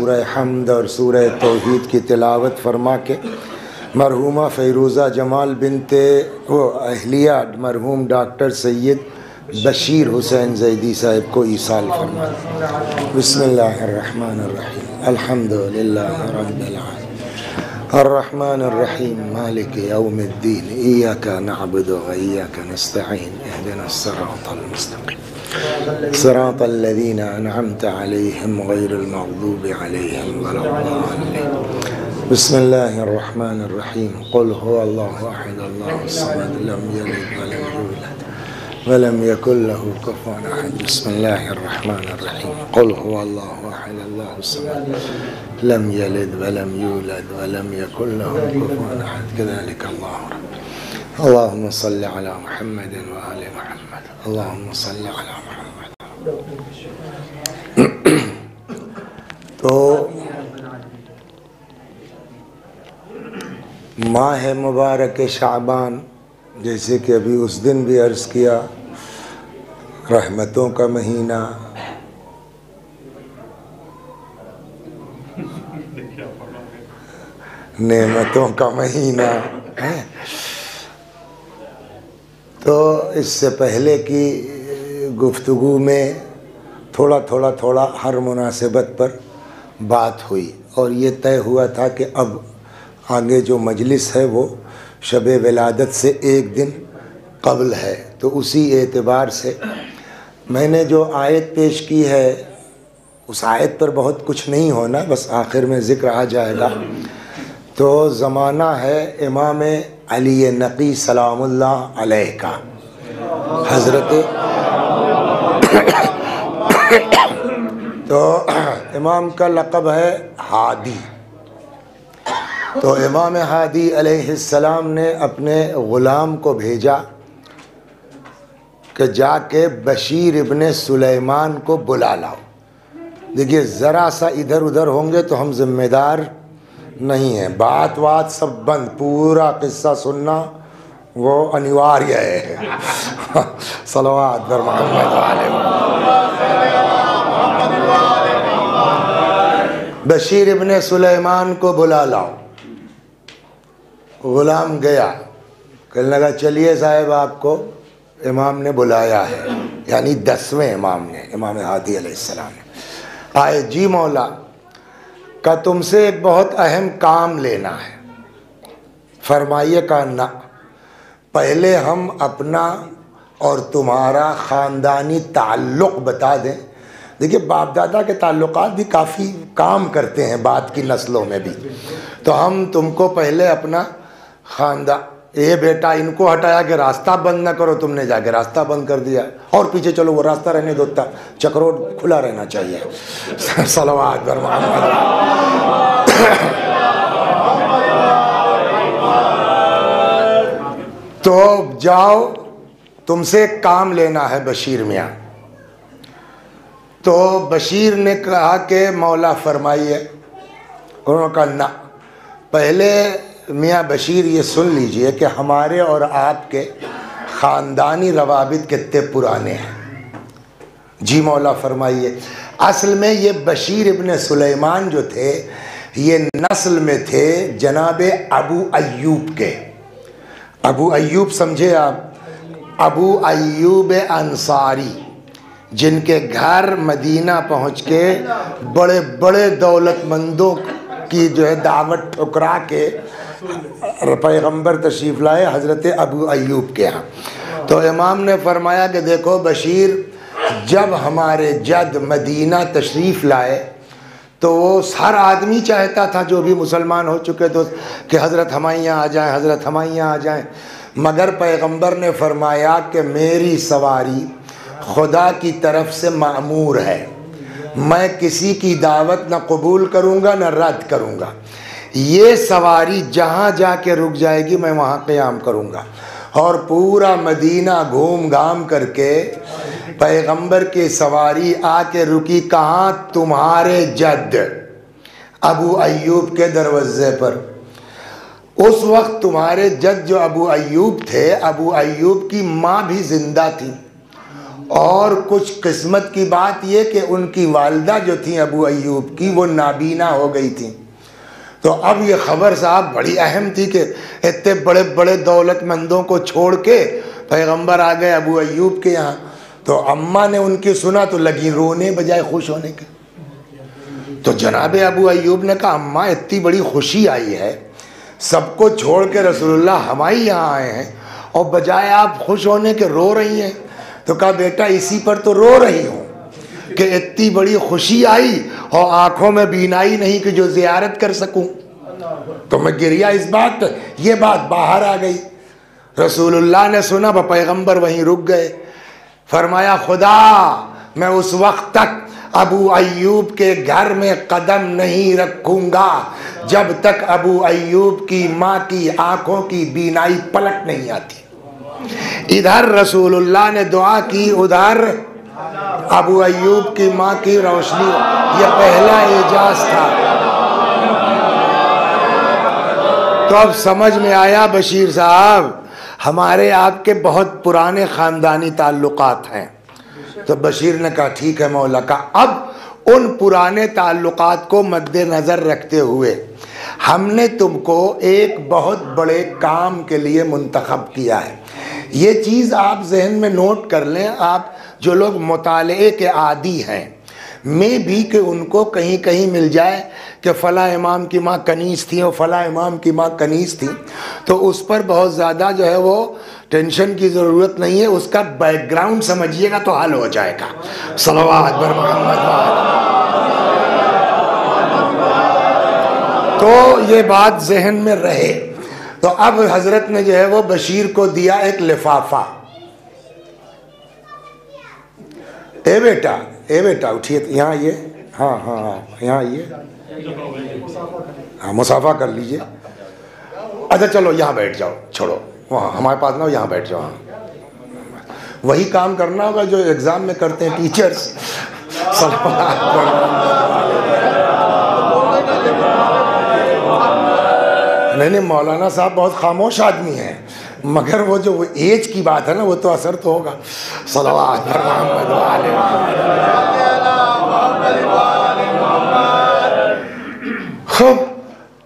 सूरह हम्द और सूरह तौहीद की तिलावत फरमा के मरहूमा फ़ैरूज़ा जमाल बिनते वो अहलिया मरहूम डॉक्टर सैयद बशीर हुसैन ज़ैदी साहब को ईसाल फरमा। बिस्मिल्लाहिर्रहमानिर्रहीम अल्हम्दुलिल्लाहि रब्बिल आलमीन अर्रहमानिर्रहीम मालिकि यौमिद्दीन इय्याका नअबुदु व इय्याका नस्तईन इहदिनस सिरातल मुस्तक़ीम सिरातल लज़ीना अनअमत अलैहिम गैरिल मग़दूबि अलैहिम वलद्दाल्लीन। बिस्मिल्लाहिर्रहमानिर्रहीम क़ुल हुवल्लाहु अहद अल्लाहुस समद लम यलिद वलम यूलद वलम यकुल लहू कुफुवन अहद। बिस्मिल्लाहिर्रहमानिर्रहीम क़ुल हुवल्लाहु अहद अल्लाहुस समद लम यलिद वलम यूलद वलम यकुल लहू कुफुवन अहद। कज़ालिका अल्लाहुम्मा सल्लि अला मुहम्मद व आलि मुहम्मद अल्लाहुम्मा सल्लि अला मुहम्मद। तो माह मुबारक शाबान, जैसे कि अभी उस दिन भी अर्ज़ किया, रहमतों का महीना, नेमतों का महीना है। तो इससे पहले की गुफ्तगू में थोड़ा हर मुनासिबत पर बात हुई और ये तय हुआ था कि अब आगे जो मजलिस है वो शब विलादत से एक दिन कबल है। तो उसी एतबार से मैंने जो आयत पेश की है उस आयत पर बहुत कुछ नहीं होना, बस आखिर में ज़िक्र आ जाएगा। तो ज़माना है इमाम अली नक़ी सलामुल्लाह अलैह का, हज़रत तो इमाम का लक़ब है हादी। तो इमाम हादी अलैहिस्सलाम ने अपने ग़ुलाम को भेजा कि जाके बशीर इब्ने सुलेमान को बुला लाओ। देखिए, ज़रा सा इधर उधर होंगे तो हम ज़िम्मेदार नहीं हैं, बात सब बंद, पूरा किस्सा सुनना वो अनिवार्य है। सलवात बर मोहम्मद बशीर इब्ने सुलेमान को बुला लाओ। ग़ुलाम गया, कहने लगा चलिए साहब, आपको इमाम ने बुलाया है, यानी 10वें इमाम ने, इमाम हादी अलैहिस्सलाम ने। आए, जी मौला, का तुमसे एक बहुत अहम काम लेना है। फरमाइए। का ना, पहले हम अपना और तुम्हारा ख़ानदानी ताल्लुक़ बता दें। देखिए, बाप दादा के ताल्लुक़ात भी काफ़ी काम करते हैं बाद की नस्लों में भी। तो हम तुमको पहले अपना ख़ानदान, ए बेटा इनको हटाया कि रास्ता बंद ना करो, तुमने जाके रास्ता बंद कर दिया, और पीछे चलो, वो रास्ता रहने दो, चक्रोट खुला रहना चाहिए। सलवात बर मोहम्मद। तो जाओ, तुमसे काम लेना है बशीर मियाँ। तो बशीर ने कहा कि मौला फरमाइए। उन्होंने कहा ना, पहले मियाँ बशीर ये सुन लीजिए कि हमारे और आपके ख़ानदानी रवाबित कितने पुराने हैं। जी मौला फरमाइए। असल में ये बशीर इब्ने सुलेमान जो थे, ये नस्ल में थे जनाब अबू अय्यूब के। अबू अय्यूब समझे आप, अबू अय्यूब अंसारी, जिनके घर मदीना पहुँच के बड़े बड़े दौलतमंदों की जो है दावत ठुकरा के पैगंबर तशरीफ़ लाए हज़रत अबू अय्यूब के यहाँ। तो इमाम ने फरमाया कि देखो बशीर, जब हमारे जद मदीना तशरीफ़ लाए तो वो हर आदमी चाहता था, जो भी मुसलमान हो चुके थे, कि हज़रत हमारे यहाँ आ जाएँ, हज़रत हमारे यहाँ आ जाएँ। मगर पैगंबर ने फरमाया कि मेरी सवारी खुदा की तरफ से मामूर है, मैं किसी की दावत न कबूल करूँगा न रद्द करूँगा। ये सवारी जहाँ जाके रुक जाएगी मैं वहाँ क़याम करूँगा। और पूरा मदीना घूम घाम करके पैगंबर की सवारी आके रुकी कहाँ? तुम्हारे जद अबू अय्यूब के दरवाज़े पर। उस वक्त तुम्हारे जद जो अबू अय्यूब थे, अबू अय्यूब की माँ भी ज़िंदा थी और कुछ किस्मत की बात ये कि उनकी वालदा जो थी अबू अय्यूब की, वो नाबीना हो गई थी। तो अब ये ख़बर साहब बड़ी अहम थी कि इतने बड़े बड़े दौलतमंदों को छोड़ के पैगंबर आ गए अबू अय्यूब के यहाँ। तो अम्मा ने उनकी सुना तो लगी रोने बजाय खुश होने के। तो जनाब अबू अय्यूब ने कहा, अम्मा इतनी बड़ी खुशी आई है, सबको छोड़ के रसूलुल्लाह हमारे यहाँ आए हैं और बजाय आप खुश होने के रो रही हैं। तो कहा, बेटा इसी पर तो रो रही हूँ कि इतनी बड़ी खुशी आई और आंखों में बीनाई नहीं कि जो ज़ियारत कर सकूं। तो मैं गिरिया इस बात, ये बात बाहर आ गई। रसूलुल्लाह ने सुना, पैगंबर वहीं रुक गए। फरमाया, खुदा मैं उस वक्त तक अबू अय्यूब के घर में कदम नहीं रखूंगा जब तक अबू अय्यूब की माँ की आंखों की बीनाई पलट नहीं आती। इधर रसूलुल्लाह ने दुआ की, उधर अबू अय्यूब की माँ की रोशनी। यह पहला एजाज था। तो अब समझ में आया बशीर साहब, हमारे आपके बहुत पुराने ख़ानदानी ताल्लुकात हैं। तो बशीर ने कहा, ठीक है मौला का। अब उन पुराने ताल्लुकात को मद्देनज़र रखते हुए हमने तुमको एक बहुत बड़े काम के लिए मुंतखब किया है। ये चीज़ आप जहन में नोट कर लें। आप जो लोग मुताले के आदी हैं, में भी कि उनको कहीं कहीं मिल जाए कि फ़ला इमाम की माँ कनीज़ थी और फ़ला इमाम की माँ कनीज़ थी, तो उस पर बहुत ज़्यादा जो है वो टेंशन की ज़रूरत नहीं है। उसका बैकग्राउंड समझिएगा तो हल हो जाएगा। सल्लल्लाहु अलैहि मोहम्मद। तो ये बात जहन में रहे। तो अब हज़रत ने जो है वो बशीर को दिया एक लिफाफा। ए बेटा उठिए, यहाँ ये, हाँ हाँ हाँ, यहाँ ये, हाँ मुसाफा कर लीजिए। अच्छा चलो यहाँ बैठ जाओ, छोड़ो वहाँ हमारे पास ना, यहाँ बैठ जाओ। हाँ, वही काम करना होगा जो एग्ज़ाम में करते हैं टीचर्स। नहीं, मौलाना साहब बहुत खामोश आदमी हैं, मगर वो जो वो एज की बात है ना, वो तो असर तो होगा। सल्लल्लाहु अलैहि खूब।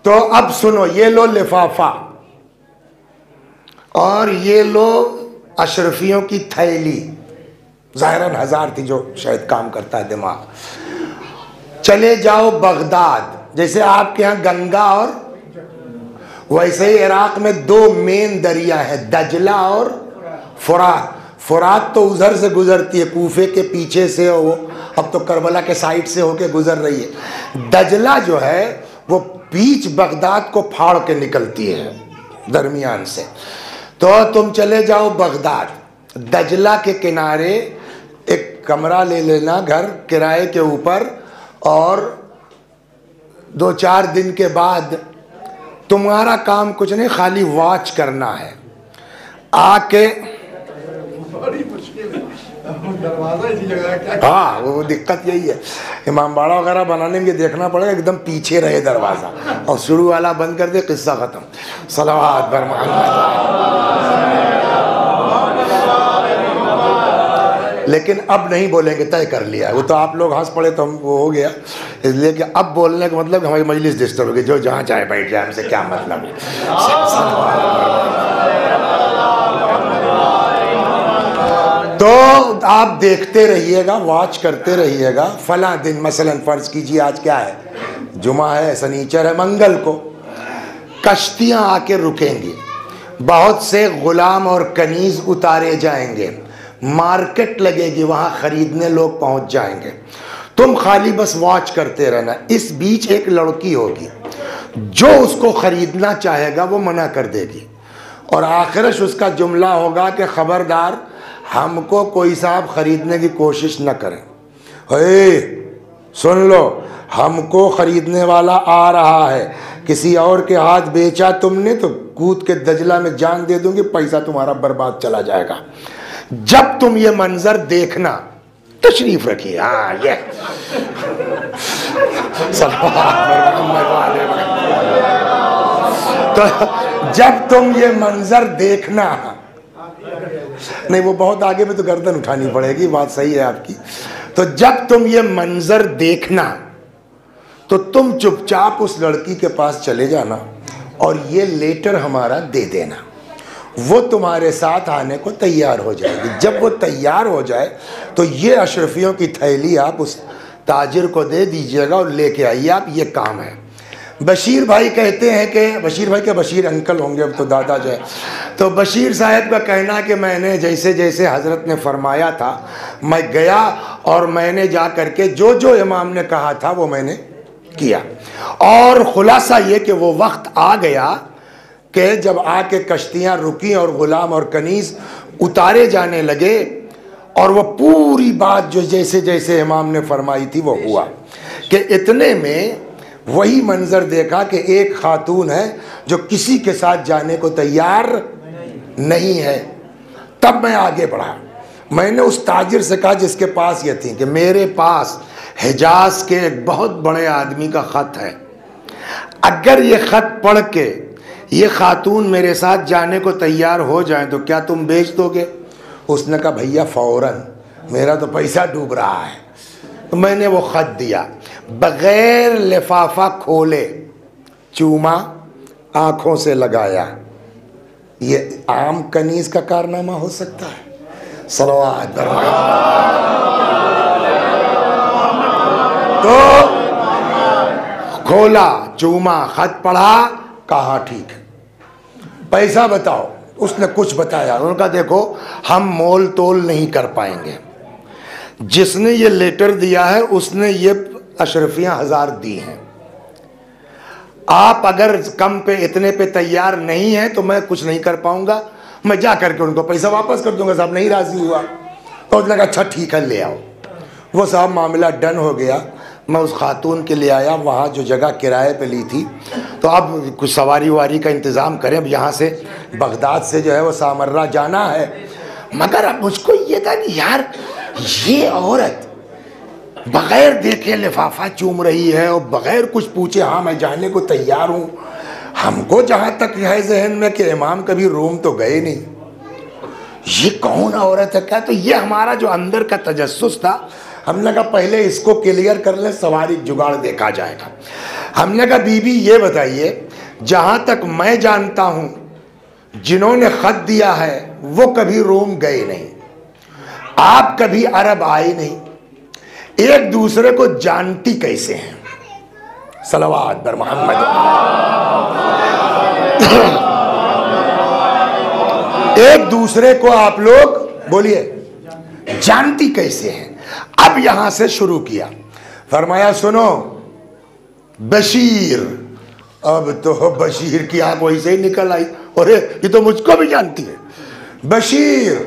तो अब सुनो, ये लो लिफाफा और ये लो अशरफियों की थैली। ज़ाहिरन हज़ार थी जो शायद काम करता है दिमाग। चले जाओ बगदाद, जैसे आपके यहाँ गंगा और वैसे ही इराक में दो मेन दरिया है, दजला और फुरात। फुरात तो उधर से गुजरती है, कूफे के पीछे से, वो अब तो करबला के साइड से होके गुजर रही है। दजला जो है वो बीच बगदाद को फाड़ के निकलती है दरमियान से। तो तुम चले जाओ बगदाद, दजला के किनारे एक कमरा ले लेना घर किराए के ऊपर, और 2-4 दिन के बाद तुम्हारा काम कुछ नहीं, खाली वॉच करना है। आके हाँ, वो दिक्कत यही है, इमामबाड़ा वगैरह बनाने में देखना पड़ेगा एकदम पीछे रहे दरवाज़ा, और शुरू वाला बंद कर दे, किस्सा ख़त्म। सलावत बर लेकिन अब नहीं बोलेंगे, तय कर लिया। वो तो आप लोग हंस पड़े तो हम वो हो गया, इसलिए कि अब बोलने का मतलब हमारी मजलिस डिस्टर्ब होगी। जो जहाँ चाहे बैठ जाए, हमसे क्या मतलब है। तो आप देखते रहिएगा, वॉच करते रहिएगा। फला दिन मसलन फ़र्ज़ कीजिए आज क्या है, जुमा है, सनीचर है, मंगल को कश्तियाँ आके रुकेंगी, बहुत से ग़ुलाम और कनीज़ उतारे जाएंगे, मार्केट लगेगी, वहाँ ख़रीदने लोग पहुँच जाएंगे। तुम खाली बस वॉच करते रहना। इस बीच एक लड़की होगी जो उसको ख़रीदना चाहेगा वो मना कर देगी, और आखिरश उसका जुमला होगा कि ख़बरदार हमको कोई साहब ख़रीदने की कोशिश न करें। हे सुन लो, हमको ख़रीदने वाला आ रहा है, किसी और के हाथ बेचा तुमने तो कूद के दजला में जान दे दूंगी, पैसा तुम्हारा बर्बाद चला जाएगा। जब तुम ये मंजर देखना, तशरीफ रखिए। हाँ, ये तो जब तुम ये मंजर देखना नहीं, वो बहुत आगे में तो गर्दन उठानी पड़ेगी, बात सही है आपकी। तो जब तुम ये मंजर देखना तो तुम चुपचाप उस लड़की के पास चले जाना और ये लेटर हमारा दे देना, वो तुम्हारे साथ आने को तैयार हो जाएगी। जब वो तैयार हो जाए तो ये अशरफियों की थैली आप उस ताजिर को दे दीजिएगा और लेके आइए आप, ये काम है। बशीर भाई कहते हैं कि बशीर भाई के बशीर अंकल होंगे, अब तो दादा जो है, तो बशीर साहब का कहना कि मैंने जैसे जैसे हज़रत ने फरमाया था मैं गया और मैंने जा कर के जो जो इमाम ने कहा था वो मैंने किया। और खुलासा ये कि वो वक्त आ गया कि जब आके कश्तियाँ रुकी और ग़ुलाम और कनीज़ उतारे जाने लगे और वो पूरी बात जो जैसे जैसे इमाम ने फरमाई थी वो हुआ कि इतने में वही मंजर देखा कि एक खातून है जो किसी के साथ जाने को तैयार नहीं है। तब मैं आगे बढ़ा, मैंने उस ताजिर से कहा जिसके पास ये थी कि मेरे पास हिजाज के एक बहुत बड़े आदमी का ख़त है, अगर ये ख़त पढ़ के ये खातून मेरे साथ जाने को तैयार हो जाए तो क्या तुम बेच दोगे? उसने कहा भैया फ़ौरन, मेरा तो पैसा डूब रहा है। तो मैंने वो ख़त दिया, बग़ैर लिफाफा खोले चूमा, आँखों से लगाया। ये आम कनीज़ का कारनामा हो सकता है? सलवात। तो खोला, चूमा, ख़त पढ़ा, कहा ठीक है, पैसा बताओ। उसने कुछ बताया, उन्होंने कहा देखो हम मोल तोल नहीं कर पाएंगे, जिसने ये लेटर दिया है उसने ये अशरफियाँ 1000 दी हैं, आप अगर कम पे इतने पे तैयार नहीं हैं तो मैं कुछ नहीं कर पाऊंगा, मैं जा करके उनको पैसा वापस कर दूंगा। साहब नहीं राज़ी हुआ तो उसने कहा अच्छा ठीक है ले आओ। वो साहब मामला डन हो गया, मैं उस खातून के ले आया, वहाँ जो जगह किराए पे ली थी। तो अब कुछ सवारी वारी का इंतज़ाम करें, अब यहाँ से बगदाद से जो है वो सामर्रा जाना है। मगर अब मुझको ये था कि यार ये औरत बग़ैर देखे लिफाफा चूम रही है और बग़ैर कुछ पूछे हाँ मैं जाने को तैयार हूँ। हमको जहाँ तक है जहन में कि इमाम कभी रोम तो गए नहीं, ये कौन औरत है क्या? तो ये हमारा जो अंदर का तजस्सुस था, हमने कहा पहले इसको क्लियर कर लें, सवारी जुगाड़ देखा जाएगा। हमने कहा बीबी ये बताइए, जहाँ तक मैं जानता हूँ जिन्होंने ख़त दिया है वो कभी रोम गए नहीं, आप कभी अरब आए नहीं, एक दूसरे को जानती कैसे हैं? सलवात बर मोहम्मद। एक दूसरे को आप लोग बोलिए जानती कैसे हैं? अब यहां से शुरू किया, फरमाया सुनो बशीर, अब तो बशीर की आंख वैसे ही निकल आई, अरे ये तो मुझको भी जानती है। बशीर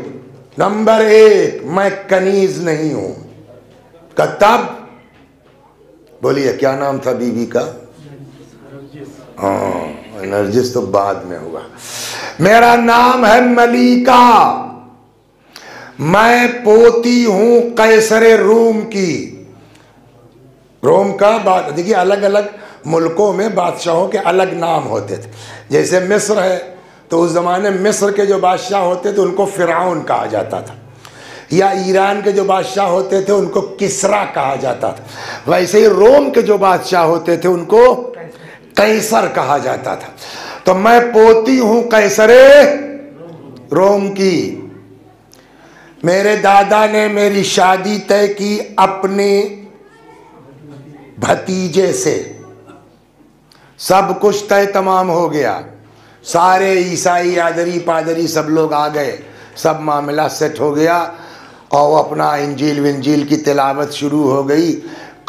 नंबर 1, मैं कनीज नहीं हूं। तब बोलिए क्या नाम था बीवी का? हाँ नरजिस तो बाद में हुआ। मेरा नाम है मलिका, मैं पोती हूं कैसरे रूम की। रोम का बात देखिए, अलग अलग मुल्कों में बादशाहों के अलग नाम होते थे। जैसे मिस्र है तो उस ज़माने मिस्र के जो बादशाह होते थे उनको फ़िरऔन कहा जाता था, या ईरान के जो बादशाह होते थे उनको किसरा कहा जाता था। वैसे ही रोम के जो बादशाह होते थे उनको कैसर कहा जाता था। तो मैं पोती हूं कैसरे रोम की। मेरे दादा ने मेरी शादी तय की अपने भतीजे से, सब कुछ तय तमाम हो गया, सारे ईसाई आदरी पादरी सब लोग आ गए, सब मामला सेट हो गया और वो अपना इंजील विंजील की तिलावत शुरू हो गई।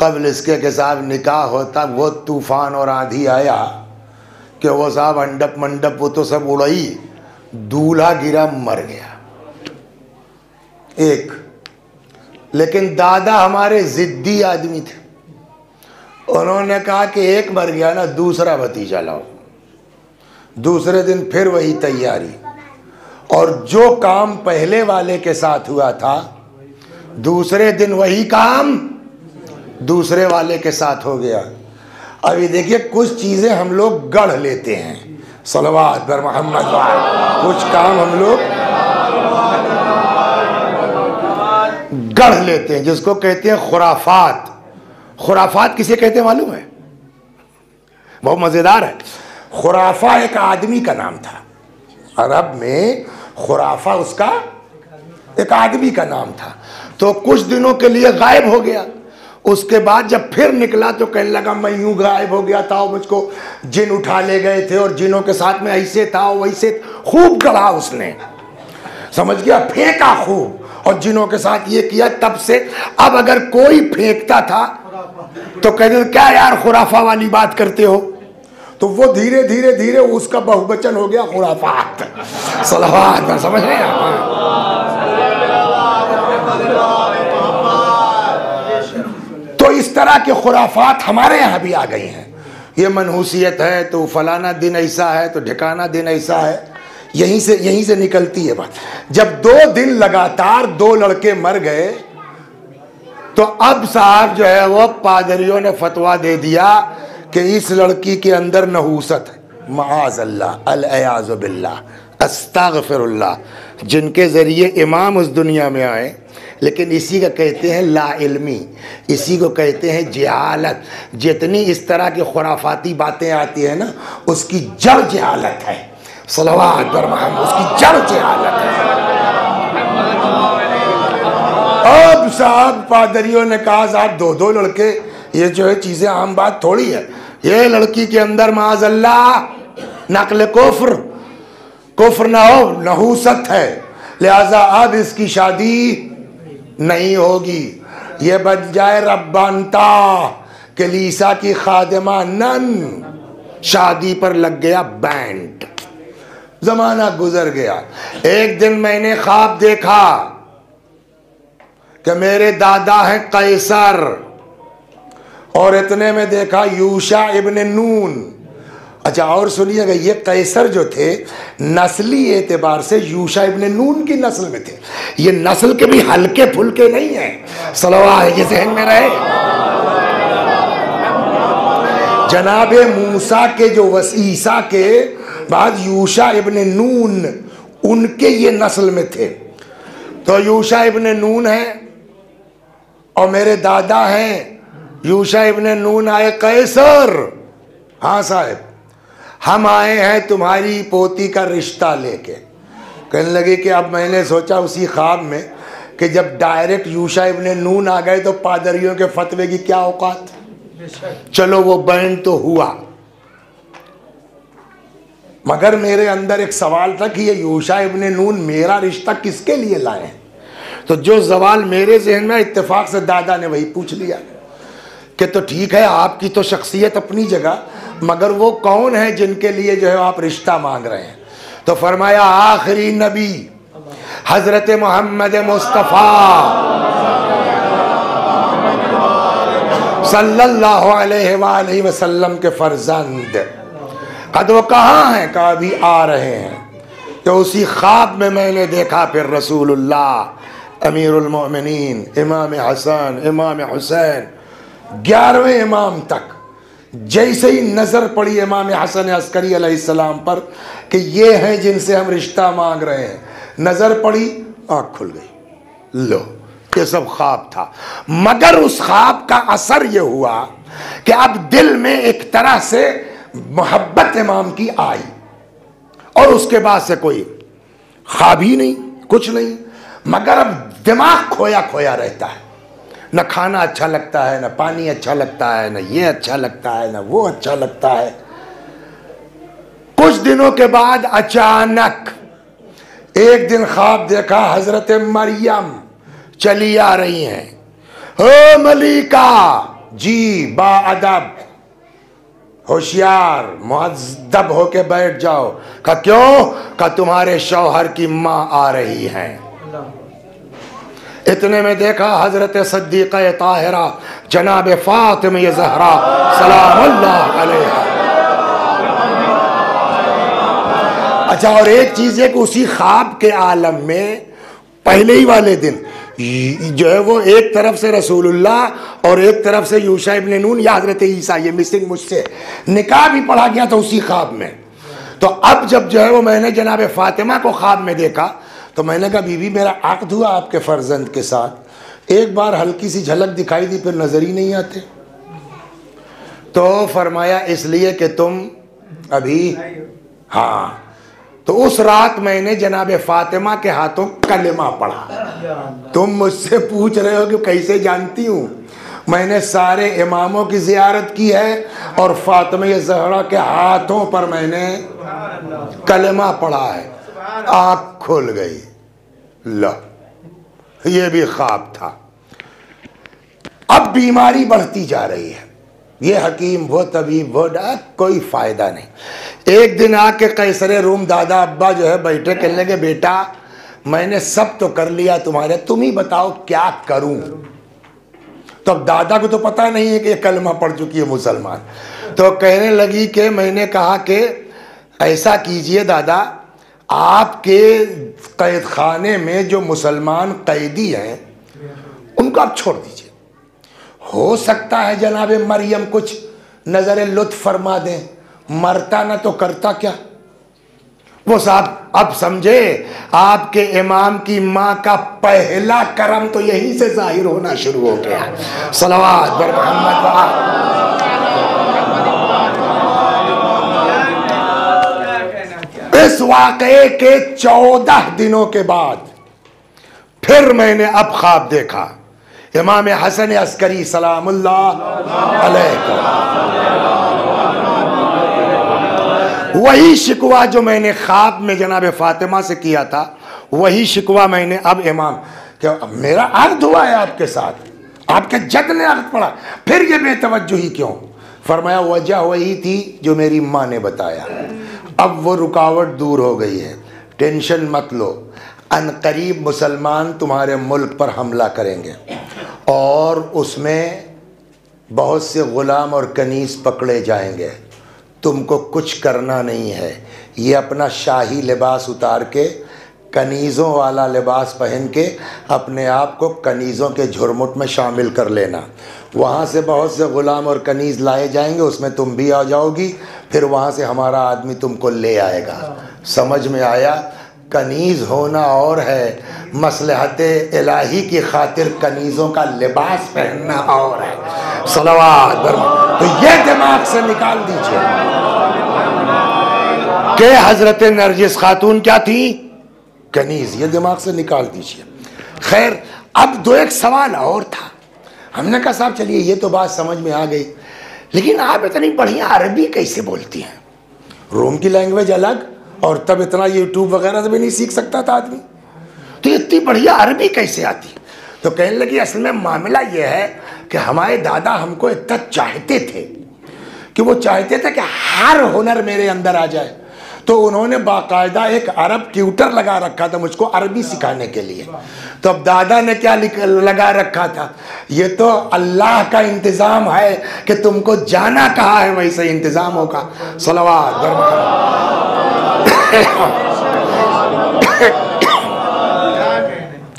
कबल इसके के साहब निकाह होता, वो तूफ़ान और आंधी आया कि वो साहब मंडप मंडप वो तो सब उड़ई, दूल्हा गिरा मर गया एक। लेकिन दादा हमारे ज़िद्दी आदमी थे, उन्होंने कहा कि एक मर गया ना, दूसरा भतीजा लाओ। दूसरे दिन फिर वही तैयारी, और जो काम पहले वाले के साथ हुआ था दूसरे दिन वही काम दूसरे वाले के साथ हो गया। अभी देखिए कुछ चीज़ें हम लोग गढ़ लेते हैं, सलवात पर मोहम्मद, कुछ काम हम लोग गढ़ लेते हैं, जिसको कहते हैं खुराफात। खुराफात किसे कहते हैं मालूम है? बहुत मजेदार है। खुराफा एक आदमी का नाम था, अरब में खुराफा उसका एक आदमी का नाम था। तो कुछ दिनों के लिए गायब हो गया। उसके बाद जब फिर निकला तो कहने लगा मैं यूं गायब हो गया था और मुझको जिन उठा ले गए थे और जिनों के साथ में ऐसे था वैसे। खूब गढ़ा उसने, समझ गया, फेंका खूब और जिनों के साथ ये किया। तब से अब अगर कोई फेंकता था तो कहते क्या यार खुराफा वाली बात करते हो, तो वो धीरे धीरे धीरे उसका बहुवचन हो गया खुराफात। सलावत, समझ रहे हैं? तो इस तरह के खुराफात हमारे यहाँ भी आ गई हैं। ये मनहूसियत है तो फलाना दिन ऐसा है तो ढिकाना दिन ऐसा है, यहीं से निकलती है बात। जब 2 दिन लगातार 2 लड़के मर गए तो अब साहब जो है वो पादरियों ने फतवा दे दिया कि इस लड़की के अंदर नहूसत है। माअज़ल्लाह, अल-अयाज़ु बिल्लाह, अस्तग़फिरुल्लाह। जिनके ज़रिए इमाम उस दुनिया में आए, लेकिन इसी का कहते हैं लाइल्मी, इसी को कहते हैं जहालत। जितनी इस तरह की खुराफाती बातें आती है ना, उसकी जड़ जहालत है। सलवात पर मोहम्मद, उसकी जड़ जहालत है। अब साहब पादरियों ने कहा साहब 2-2 लड़के, ये जो है चीज़ें आम बात थोड़ी है। ये लड़की के अंदर माअज़ल्लाह नक़्ल कुफ्र ना हो, नहूसत है, लिहाजा अब इसकी शादी नहीं होगी। ये बन जाए रब्बानता कलीसा की खादिमा नन। शादी पर लग गया बैंड। जमाना गुजर गया। एक दिन मैंने ख्वाब देखा कि मेरे दादा हैं कैसर, और इतने में देखा यूशा इब्न नून। अच्छा, और सुनिएगा, ये कैसर जो थे नस्ली एतबार से यूशा इब्न नून की नस्ल में थे। ये नस्ल के भी हल्के फुल्के नहीं है। सलवात ये ज़हन में रहे। जनाबे मूसा के जो ईसा के बाद यूशा इब्न नून उनके ये नस्ल में थे। तो यूशा इब्न नून है और मेरे दादा हैं यूशा इब्न नून आए कैसर, हाँ साहब हम आए हैं तुम्हारी पोती का रिश्ता लेके। कहने लगे कि अब मैंने सोचा उसी ख्वाब में कि जब डायरेक्ट यूशा इब्न नून आ गए तो पादरियों के फतवे की क्या औकात। चलो वो बैंड तो हुआ, मगर मेरे अंदर एक सवाल था कि ये यूशा इब्न नून मेरा रिश्ता किसके लिए लाए हैं। तो जो सवाल मेरे जहन में, इत्तेफाक से दादा ने वही पूछ लिया कि तो ठीक है आपकी तो शख्सियत अपनी जगह, मगर वो कौन है जिनके लिए जो है आप रिश्ता मांग रहे हैं। तो फरमाया आखिरी नबी हजरत मोहम्मद मुस्तफ़ा सल्लल्लाहु अलैहि वसल्लम के फर्जंद। कद वो कहाँ हैं? कहा अभी आ रहे हैं। तो उसी ख्वाब में मैंने देखा फिर रसूलुल्लाह अमीरुल मोमिनीन इमाम हसन इमाम हुसैन 11वें इमाम तक, जैसे ही नज़र पड़ी इमाम हसन अस्करी अलैहिस्सलाम पर कि ये हैं जिनसे हम रिश्ता मांग रहे हैं, नज़र पड़ी आँख खुल गई। लो ये सब ख्वाब था। मगर उस ख्वाब का असर ये हुआ कि अब दिल में एक तरह से मोहब्बत इमाम की आई, और उसके बाद से कोई ख्वाब ही नहीं, कुछ नहीं। मगर अब दिमाग खोया खोया रहता है, न खाना अच्छा लगता है, न पानी अच्छा लगता है, न ये अच्छा लगता है, न वो अच्छा लगता है। कुछ दिनों के बाद अचानक एक दिन ख्वाब देखा हजरत मरियम चली आ रही हैं। ओ मलिका जी, बाअदब होशियार मुअद्दब होके बैठ जाओ। का क्यों? का तुम्हारे शौहर की माँ आ रही हैं। इतने में देखा हजरत सद्दीक़ा ताहिरा जनाब फातिमा ज़हरा सलामुल्लाह अलैहा। अच्छा, और एक चीज़ है कि उसी ख्वाब के आलम में पहले ही वाले दिन जो है वो एक तरफ से रसूलुल्लाह और एक तरफ से यूशा इब्न नून या हजरत ईसा, ये मिसिंग मुझसे निकाह भी पढ़ा गया था उसी ख्वाब में। तो अब जब जो है वो मैंने जनाब फातिमा को ख्वाब में देखा तो मैंने कहा बीबी मेरा अक़्द हुआ आपके फर्जंद के साथ। एक बार हल्की सी झलक दिखाई दी, फिर नजर ही नहीं आते। तो फरमाया इसलिए कि तुम अभी, हाँ। तो उस रात मैंने जनाब फातिमा के हाथों कलेमा पढ़ा। तुम मुझसे पूछ रहे हो कि कैसे जानती हूँ, मैंने सारे इमामों की ज़ियारत की है और फातिमा ज़हरा के हाथों पर मैंने कलेमा पढ़ा है। आँख खुल गई, ला ये भी ख्वाब था। अब बीमारी बढ़ती जा रही है, ये हकीम वो तबीब वो कोई फायदा नहीं। एक दिन आके कैसरे रूम दादा अब्बा जो है बैठे, कहने लगे बेटा मैंने सब तो कर लिया तुम्हारे, तुम ही बताओ क्या करूं। तो अब दादा को तो पता नहीं है कि ये कलमा पढ़ चुकी है मुसलमान। तो कहने लगी कि मैंने कहा कि ऐसा कीजिए दादा, आपके कैद खाने में जो मुसलमान कैदी हैं उनको आप छोड़ दीजिए, हो सकता है जनाब मरियम कुछ नजर लुत्फ फरमा दें, मरता ना तो करता क्या। वो साहब अब समझे, आपके इमाम की माँ का पहला करम तो यहीं से जाहिर होना शुरू हो गया। सलवात बर मोहम्मद। इस वाक़े के 14 दिनों के बाद फिर मैंने अब ख्वाब देखा। इमाम हसन अस्करी सलामुल्लाह अलैहि, वही शिकवा जो मैंने ख्वाब में जनाब फातिमा से किया था, वही शिकवा मैंने अब इमाम, क्या मेरा अर्द हुआ है आपके साथ, आपके जद ने अर्द पड़ा, फिर ये बेतवज्जुही क्यों। फरमाया वजह वही थी जो मेरी माँ ने बताया। अब वो रुकावट दूर हो गई है, टेंशन मत लो, अनकरीब मुसलमान तुम्हारे मुल्क पर हमला करेंगे और उसमें बहुत से ग़ुलाम और कनीज़ पकड़े जाएंगे। तुमको कुछ करना नहीं है, ये अपना शाही लिबास उतार के कनीज़ों वाला लिबास पहन के अपने आप को कनीज़ों के झुरमुट में शामिल कर लेना। वहाँ से बहुत से ग़ुलाम और कनीज़ लाए जाएंगे, उसमें तुम भी आ जाओगी, फिर वहाँ से हमारा आदमी तुमको ले आएगा। समझ में आया? कनीज़ होना और है, मसलहत इलाही की खातिर कनीज़ों का लिबास पहनना और है। सलवात। तो ये दिमाग से निकाल दीजिए कि हज़रत नरगिस खातून क्या थी? कनीज़। ये दिमाग से निकाल दीजिए। खैर, अब दो एक सवाल और था। हमने कहा साहब चलिए ये तो बात समझ में आ गई, लेकिन आप इतनी बढ़िया अरबी कैसे बोलती हैं? रोम की लैंग्वेज अलग, और तब इतना यूट्यूब वगैरह से भी नहीं सीख सकता था आदमी, तो इतनी बढ़िया अरबी कैसे आती? तो कहने लगी असल में मामला ये है कि हमारे दादा हमको इतना चाहते थे कि वो चाहते थे कि हर हुनर मेरे अंदर आ जाए, तो उन्होंने बाकायदा एक अरब ट्यूटर लगा रखा था मुझको अरबी सिखाने के लिए। तो अब दादा ने क्या लगा रखा था? ये तो अल्लाह का इंतज़ाम है कि तुमको जाना कहा है वैसे इंतज़ाम होगा। सलवात।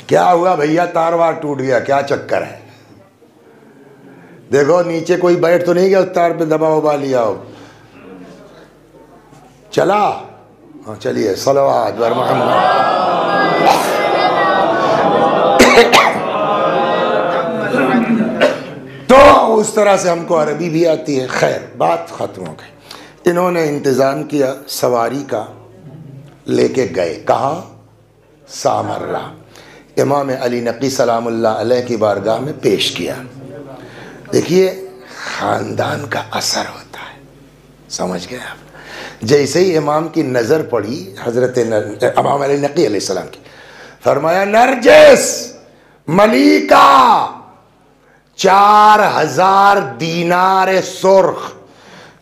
क्या हुआ भैया? तार वार टूट गया, क्या चक्कर है? देखो नीचे कोई बैठ तो नहीं गया उस तार पे दबा उबा लिया हो? चला? हाँ चलिए। सलवात बर मोहम्मद। तो उस तरह से हमको अरबी भी आती है। खैर, बात ख़त्म हो गई। इन्होंने इंतज़ाम किया सवारी का, लेके गए कहाँ? सामर्रा। इमाम अली नकी सलामुल्लाह अलैह की बारगाह में पेश किया। देखिए ख़ानदान का असर होता है, समझ गए आप? जैसे ही इमाम की नज़र पड़ी हज़रत इमाम अली नकी अलैहिस्सलाम की, फरमाया नरगिस मलिका 4000 दीनार सुर्ख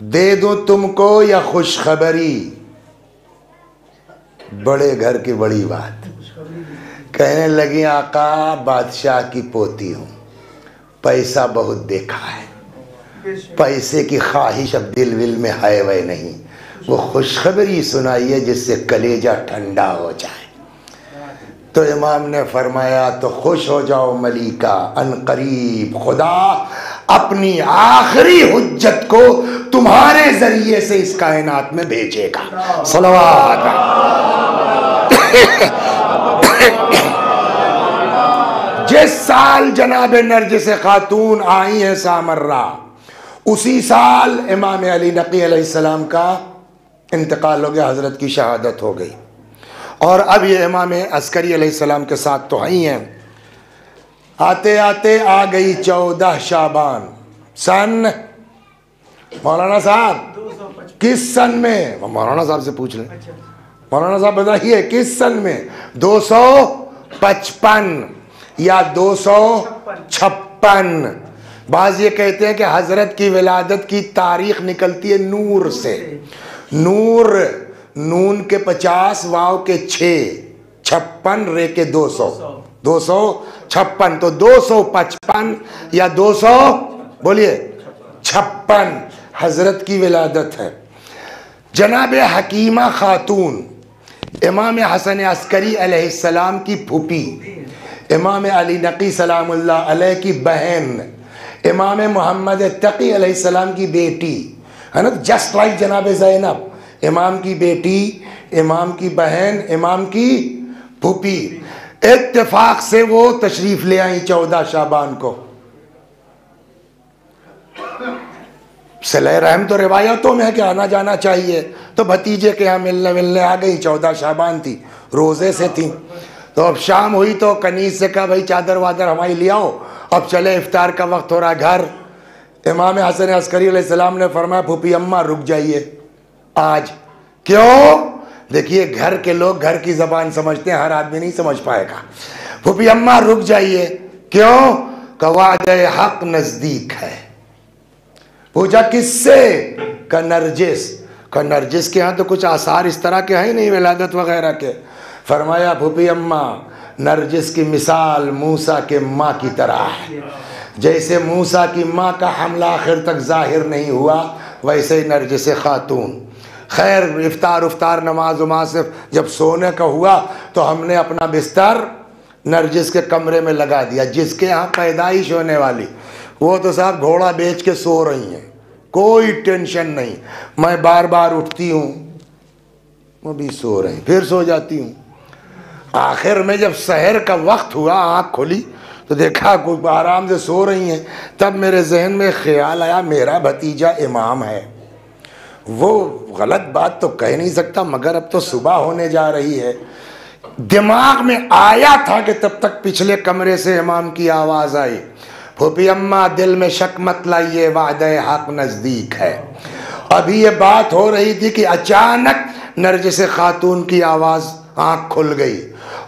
दे दूं तुमको या खुशखबरी? बड़े घर की बड़ी बात। कहने लगी आका बादशाह की पोती हूँ, पैसा बहुत देखा है, पैसे की ख्वाहिश अब दिल विल में है वह नहीं, वो खुशखबरी सुनाइए जिससे कलेजा ठंडा हो जाए। तो इमाम ने फरमाया तो खुश हो जाओ मलिका, अनकरीब खुदा अपनी आखिरी हुज्जत को तुम्हारे जरिए से इस कायनात में भेजेगा। सलवात। जिस साल जनाब नरजिस खातून आई है सामर्रा, उसी साल इमाम अली नकी अलैहिस्सलाम का इंतकाल हो गया, हज़रत की शहादत हो गई। और अब ये इमाम अस्करी अलैहिस्सलाम के साथ तो आई हैं। आते आते आ गई 14 शाबान सन, मौलाना साहब किस सन में, मौलाना साहब से पूछ लें। मौलाना साहब बताइए किस सन में? 255 या 256। बाज ये कहते हैं कि हजरत की विलादत की तारीख निकलती है नूर से। नूर नून के 50, वाव के 6, 56 रे के 200, 256। तो 255 या 200 बोलिए 56 हजरत की विलादत है। जनाब हकीमा खातून इमाम हसन अस्करी अलैहिस्सलाम की फूफी, इमाम अली नकी सलामुल्लाह अलैह की बहन, इमाम मोहम्मद तकी अलैहिस्सलाम की बेटी है ना, जस्ट लाइक जनाब ज़ैनब, इमाम की बेटी, इमाम की बहन, इमाम की फूफी। इत्तेफाक से वो तशरीफ ले आई 14 शाबान को। सिले रहम तो रिवायतों में है कि आना जाना चाहिए, तो भतीजे के यहाँ मिलने मिलने आ गई। 14 शाबान थी, रोज़े से थी। तो अब शाम हुई तो कनीज से कहा भाई चादर वादर हमारी ले आओ, अब चले इफ्तार का वक्त हो रहा घर। इमाम हसन अस्करी अलैहिस्सलाम ने फरमाया फूफी अम्मा रुक जाइए आज। क्यों? देखिए घर के लोग घर की ज़बान समझते हैं, हर आदमी नहीं समझ पाएगा। फूफी अम्मा रुक जाइए। क्यों? कवादे हक नज़दीक है। पूछा किससे? का नरजिस। का नरजिस के यहाँ तो कुछ आसार इस तरह के हैं नहीं विलादत वगैरह के। फरमाया फूफी अम्मा नरजिस की मिसाल मूसा के माँ की तरह है। जैसे मूसा की माँ का हमला आखिर तक जाहिर नहीं हुआ, वैसे ही नरजिस खातून। खैर इफ्तार उफ्तार नमाज उमाज से जब सोने का हुआ तो हमने अपना बिस्तर नरजिस के कमरे में लगा दिया। जिसके यहाँ पैदाइश होने वाली वो तो साहब घोड़ा बेच के सो रही हैं, कोई टेंशन नहीं। मैं बार बार उठती हूँ, वो भी सो रही, फिर सो जाती हूँ। आखिर में जब सहर का वक्त हुआ, आँख खोली तो देखा कोई आराम से सो रही हैं। तब मेरे जहन में ख्याल आया मेरा भतीजा इमाम है, वो गलत बात तो कह नहीं सकता, मगर अब तो सुबह होने जा रही है। दिमाग में आया था कि तब तक पिछले कमरे से इमाम की आवाज़ आई, फूफी अम्मा दिल में शक मत लाइए, वादे हक नज़दीक है। अभी ये बात हो रही थी कि अचानक नरजिस खातून की आवाज़, आँख खुल गई।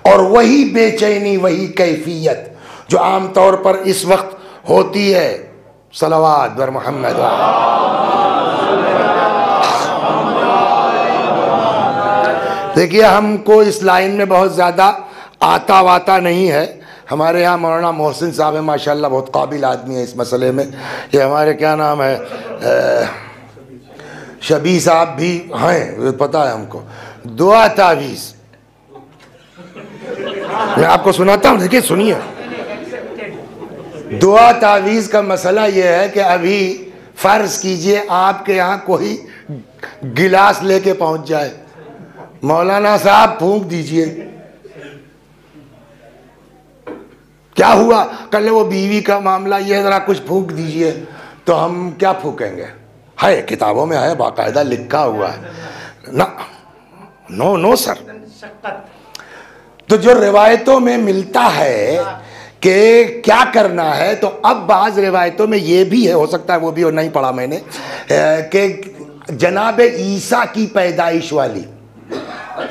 और वही बेचैनी, वही कैफियत जो आम तौर पर इस वक्त होती है। सलवात बर मोहम्मद। देखिए हमको इस लाइन में बहुत ज़्यादा आता वाता नहीं है। हमारे यहाँ मौलाना मोहसिन साहब है माशाल्लाह, बहुत काबिल आदमी है इस मसले में। ये हमारे क्या नाम है शबी साहब भी हैं, पता है हमको। दुआ तावीज़ मैं आपको सुनाता हूँ, देखिए सुनिए। दुआ तावीज़ का मसला ये है कि अभी फ़र्ज़ कीजिए आपके यहाँ कोई गिलास लेके पहुँच जाए, मौलाना साहब फूंक दीजिए। क्या हुआ? कल वो बीवी का मामला ये, ज़रा कुछ फूंक दीजिए। तो हम क्या फूकेंगे? है किताबों में है, बाकायदा लिखा हुआ है ना। No no sir. तो जो रिवायतों में मिलता है कि क्या करना है, तो अब बाज़ रिवायतों में ये भी है, हो सकता है वो भी और नहीं पढ़ा मैंने, कि जनाब ईसा की पैदाइश वाली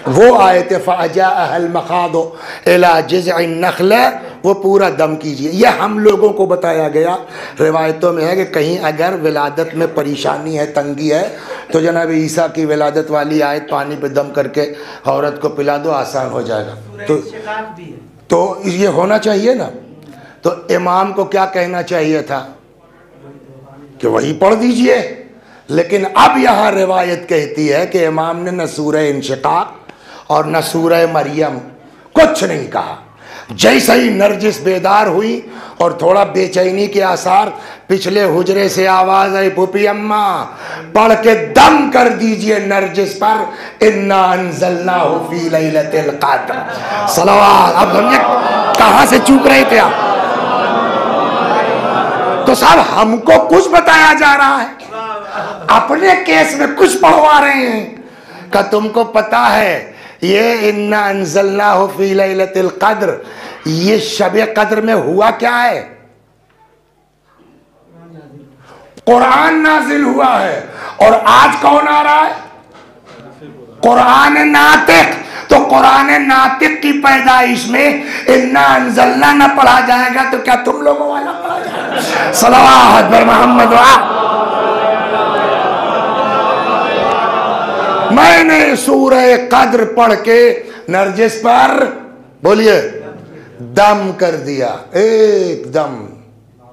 वो आयत फ़ाजा अहल मखादो इला जिज़इन नखला, वो पूरा दम कीजिए। यह हम लोगों को बताया गया रिवायतों में है कि कहीं अगर विलादत में परेशानी है, तंगी है, तो जनाब ईसा की विलादत वाली आयत पानी पे दम करके औरत को पिला दो, आसान हो जाएगा। तो ये होना चाहिए ना। तो इमाम को क्या कहना चाहिए था कि वही पढ़ दीजिए। लेकिन अब यहाँ रिवायत कहती है कि इमाम ने न सूरह इंशिकाक और न सूरह मरियम कुछ नहीं कहा। जैसे ही नरजिस बेदार हुई और थोड़ा बेचैनी के आसार, पिछले हुजरे से आवाज आई, पुपी अम्मा पढ़ के दम कर दीजिए नरजिस पर, इन्ना अंज़लनाहु फी लैलतिल क़द्र। सलावत। अब समझे कहां से चूक रहे थे आप? तो साहब हमको कुछ बताया जा रहा है, अपने केस में कुछ पढ़वा रहे हैं। का तुमको पता है ये इन्ना अंज़लनाहु फी लैलतिल क़द्र, ये शब-ए क़द्र में हुआ क्या है? कुरान नाजिल हुआ है। और आज कौन आ रहा है? कुरान नातिक। तो कुरान नातिक की पैदाइश में इन्ना अंज़लना न पढ़ा जाएगा तो क्या तुम लोगों वाला पढ़ा जाएगा? सल्लल्लाहु अलैहि मोहम्मद। मैंने सूरह क़द्र पढ़ के नरजिस पर, बोलिए, दम कर दिया, एकदम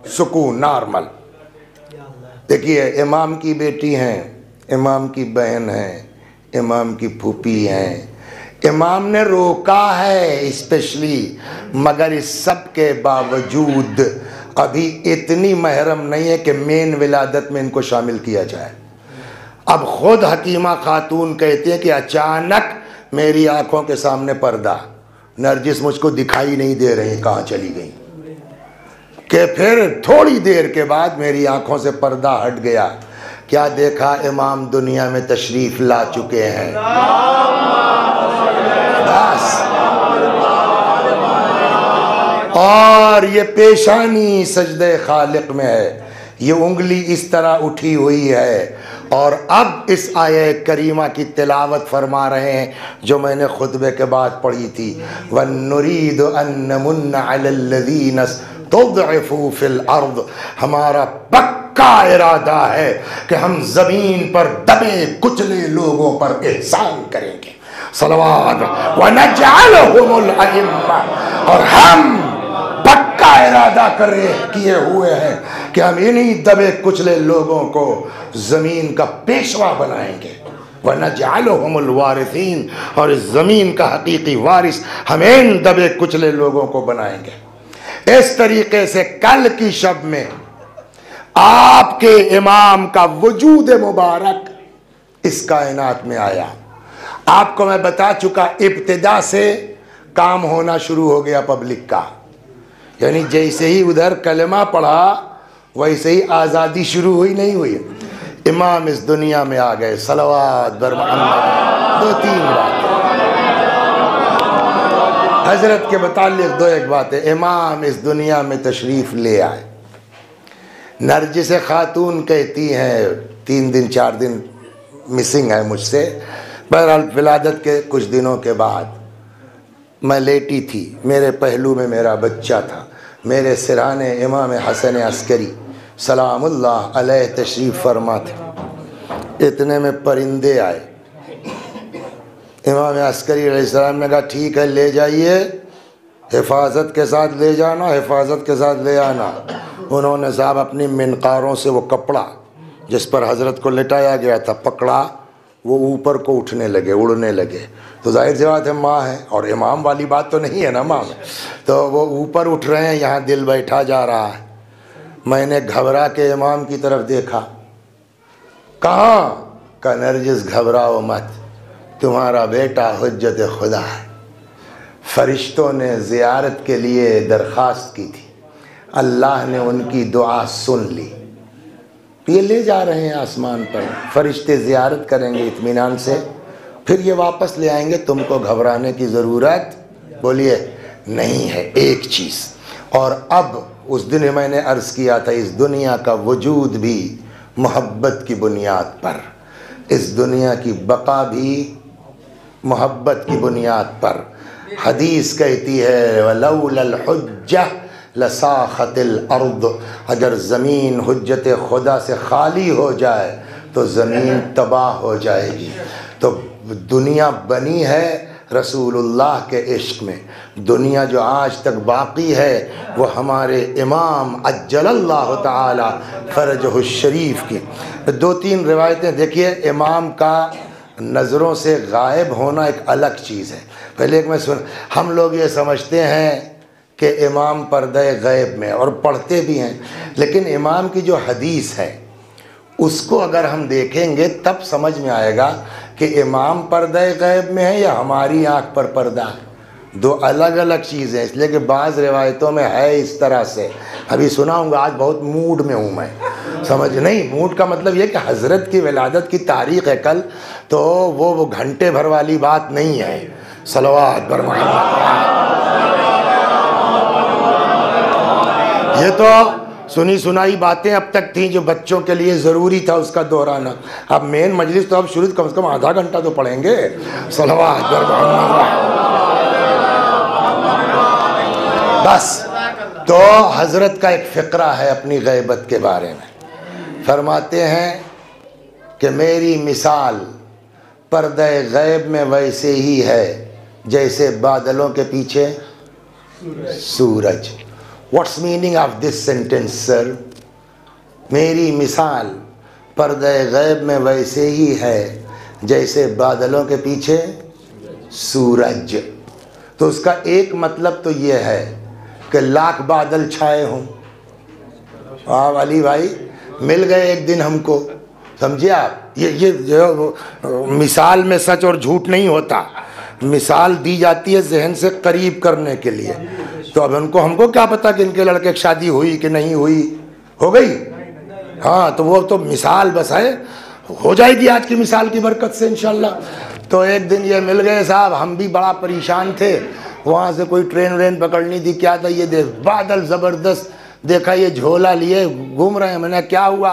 सुकून, नॉर्मल। देखिए, इमाम की बेटी हैं, इमाम की बहन है, इमाम की फूफी हैं, इमाम ने रोका है स्पेशली, मगर इस सब के बावजूद अभी इतनी महरम नहीं है कि मेन विलादत में इनको शामिल किया जाए। अब खुद हकीमा खातून कहती है कि अचानक मेरी आंखों के सामने पर्दा, नरजिस मुझको दिखाई नहीं दे रही, कहाँ चली गई, कि फिर थोड़ी देर के बाद मेरी आंखों से पर्दा हट गया, क्या देखा, इमाम दुनिया में तशरीफ ला चुके हैं। बस। और ये पेशानी सजदे खालिक में है, ये उंगली इस तरह उठी हुई है, और अब इस आये करीमा की तिलावत फरमा रहे हैं जो मैंने खुतबे के बाद पढ़ी थी, वन्नुरीदु अन नमुन्ना अलल्लज़ीना तुदअफ़ू फिल अर्द। हमारा पक्का इरादा है कि हम ज़मीन पर दबे कुचले लोगों पर एहसान करेंगे। सलवात व नजअलहुमुल अइम्मा। और हम पक्का इरादा किए हुए हैं कि हम इन्हीं दबे कुचले लोगों को ज़मीन का पेशवा बनाएंगे। व नजअलहुमुल वारिसीन। और इस ज़मीन का हकीकी वारिस हम इन दबे कुचले लोगों को बनाएंगे। इस तरीके से कल की शब में आपके इमाम का वजूद मुबारक इस कायनात में आया। आपको मैं बता चुका, इब्तिदा से काम होना शुरू हो गया पब्लिक का, यानी जैसे ही उधर कलमा पढ़ा वैसे ही आज़ादी शुरू हुई, नहीं हुई। इमाम इस दुनिया में आ गए, सलवात बर मोहम्मद। दो तीन बातें हजरत के मुताल्लिक़, दो एक बातें। इमाम इस दुनिया में तशरीफ़ ले आए। नरजिस खातून कहती हैं 3 दिन 4 दिन मिसिंग है मुझसे। बहरहाल विलादत के कुछ दिनों के बाद मैं लेटी थी, मेरे पहलू में मेरा बच्चा था, मेरे सिरहाने इमाम हसन अस्करी सलामुल्लाह अलैह तशरीफ़ फरमा थे। इतने में परिंदे आए। इमाम अस्करी अलैहिस्सलाम ने कहा ठीक है ले जाइए, हिफाजत के साथ ले जाना, हिफाजत के साथ ले आना। उन्होंने साहब अपनी मिनकारों से वो कपड़ा जिस पर हज़रत को लिटाया गया था पकड़ा, वो ऊपर को उठने लगे, उड़ने लगे। तो जाहिर सी बात है माँ है, और इमाम वाली बात तो नहीं है ना माँ में, तो वो ऊपर उठ रहे हैं, यहाँ दिल बैठा जा रहा है। मैंने घबरा के इमाम की तरफ देखा, कहाँ का? नरजिस घबराओ मत, तुम्हारा बेटा हुज्जत खुदा है। फरिश्तों ने ज़ियारत के लिए दरख्वास्त की थी, अल्लाह ने उनकी दुआ सुन ली, ये ले जा रहे हैं आसमान पर, फरिश्ते ज़ियारत करेंगे इत्मीनान से, फिर ये वापस ले आएंगे, तुमको घबराने की ज़रूरत, बोलिए, नहीं है। एक चीज़ और, अब उस दिन मैंने अर्ज़ किया था, इस दुनिया का वजूद भी मोहब्बत की बुनियाद पर, इस दुनिया की बका भी मोहब्बत की बुनियाद पर। हदीस कहती है वलौलल हुज्जा लसाखतिल अर्द। अगर ज़मीन हुज्जत खुदा से खाली हो जाए तो ज़मीन तबाह हो जाएगी। तो दुनिया बनी है रसूलुल्लाह के इश्क में। दुनिया जो आज तक बाकी है वो हमारे इमाम अज्जलल्लाहु ताला फरजहु शरीफ की। 2-3 रिवायतें देखिए। इमाम का नज़रों से गायब होना एक अलग चीज़ है। पहले एक मैं सुन, हम लोग ये समझते हैं कि इमाम पर्दे गैब में, और पढ़ते भी हैं, लेकिन इमाम की जो हदीस है उसको अगर हम देखेंगे तब समझ में आएगा कि इमाम पर्दे गैब में है या हमारी आँख पर पर्दा है। दो अलग अलग चीज़ें हैं, इसलिए कि बाज़ रिवायतों में है इस तरह से। अभी सुनाऊंगा, आज बहुत मूड में हूँ मैं, समझ नहीं। मूड का मतलब ये कि हज़रत की विलादत की तारीख़ है कल, तो वो घंटे भर वाली बात नहीं है। सलवात बर मोहम्मद। ये तो सुनी सुनाई बातें अब तक थी जो बच्चों के लिए ज़रूरी था उसका दोहराना। अब मेन मजलिस तो अब शुरू, कम से कम आधा घंटा तो पढ़ेंगे। सलवात बर मोहम्मद। बस तो हज़रत का एक फ़िक्रा है अपनी गैबत के बारे में। फरमाते हैं कि मेरी मिसाल पर्दे गैब में वैसे ही है जैसे बादलों के पीछे सूरज। What's meaning of this sentence sir? मेरी मिसाल पर्दे गैब में वैसे ही है जैसे बादलों के पीछे सूरज। तो उसका एक मतलब तो ये है कि लाख बादल छाए हों। वाह वाली भाई, मिल गए एक दिन हमको, समझे आप? ये जो मिसाल में सच और झूठ नहीं होता, मिसाल दी जाती है जहन से करीब करने के लिए। तो अब हमको क्या पता कि इनके लड़के की शादी हुई कि नहीं हुई, हो गई? हाँ, तो वो तो मिसाल बस है, हो जाएगी आज की मिसाल की बरकत से इंशाल्लाह। तो एक दिन ये मिल गए साहब, हम भी बड़ा परेशान थे, वहाँ से कोई ट्रेन व्रेन पकड़नी थी, क्या था, ये देख बादल ज़बरदस्त, देखा ये झोला लिए घूम रहे हैं। मैंने क्या हुआ?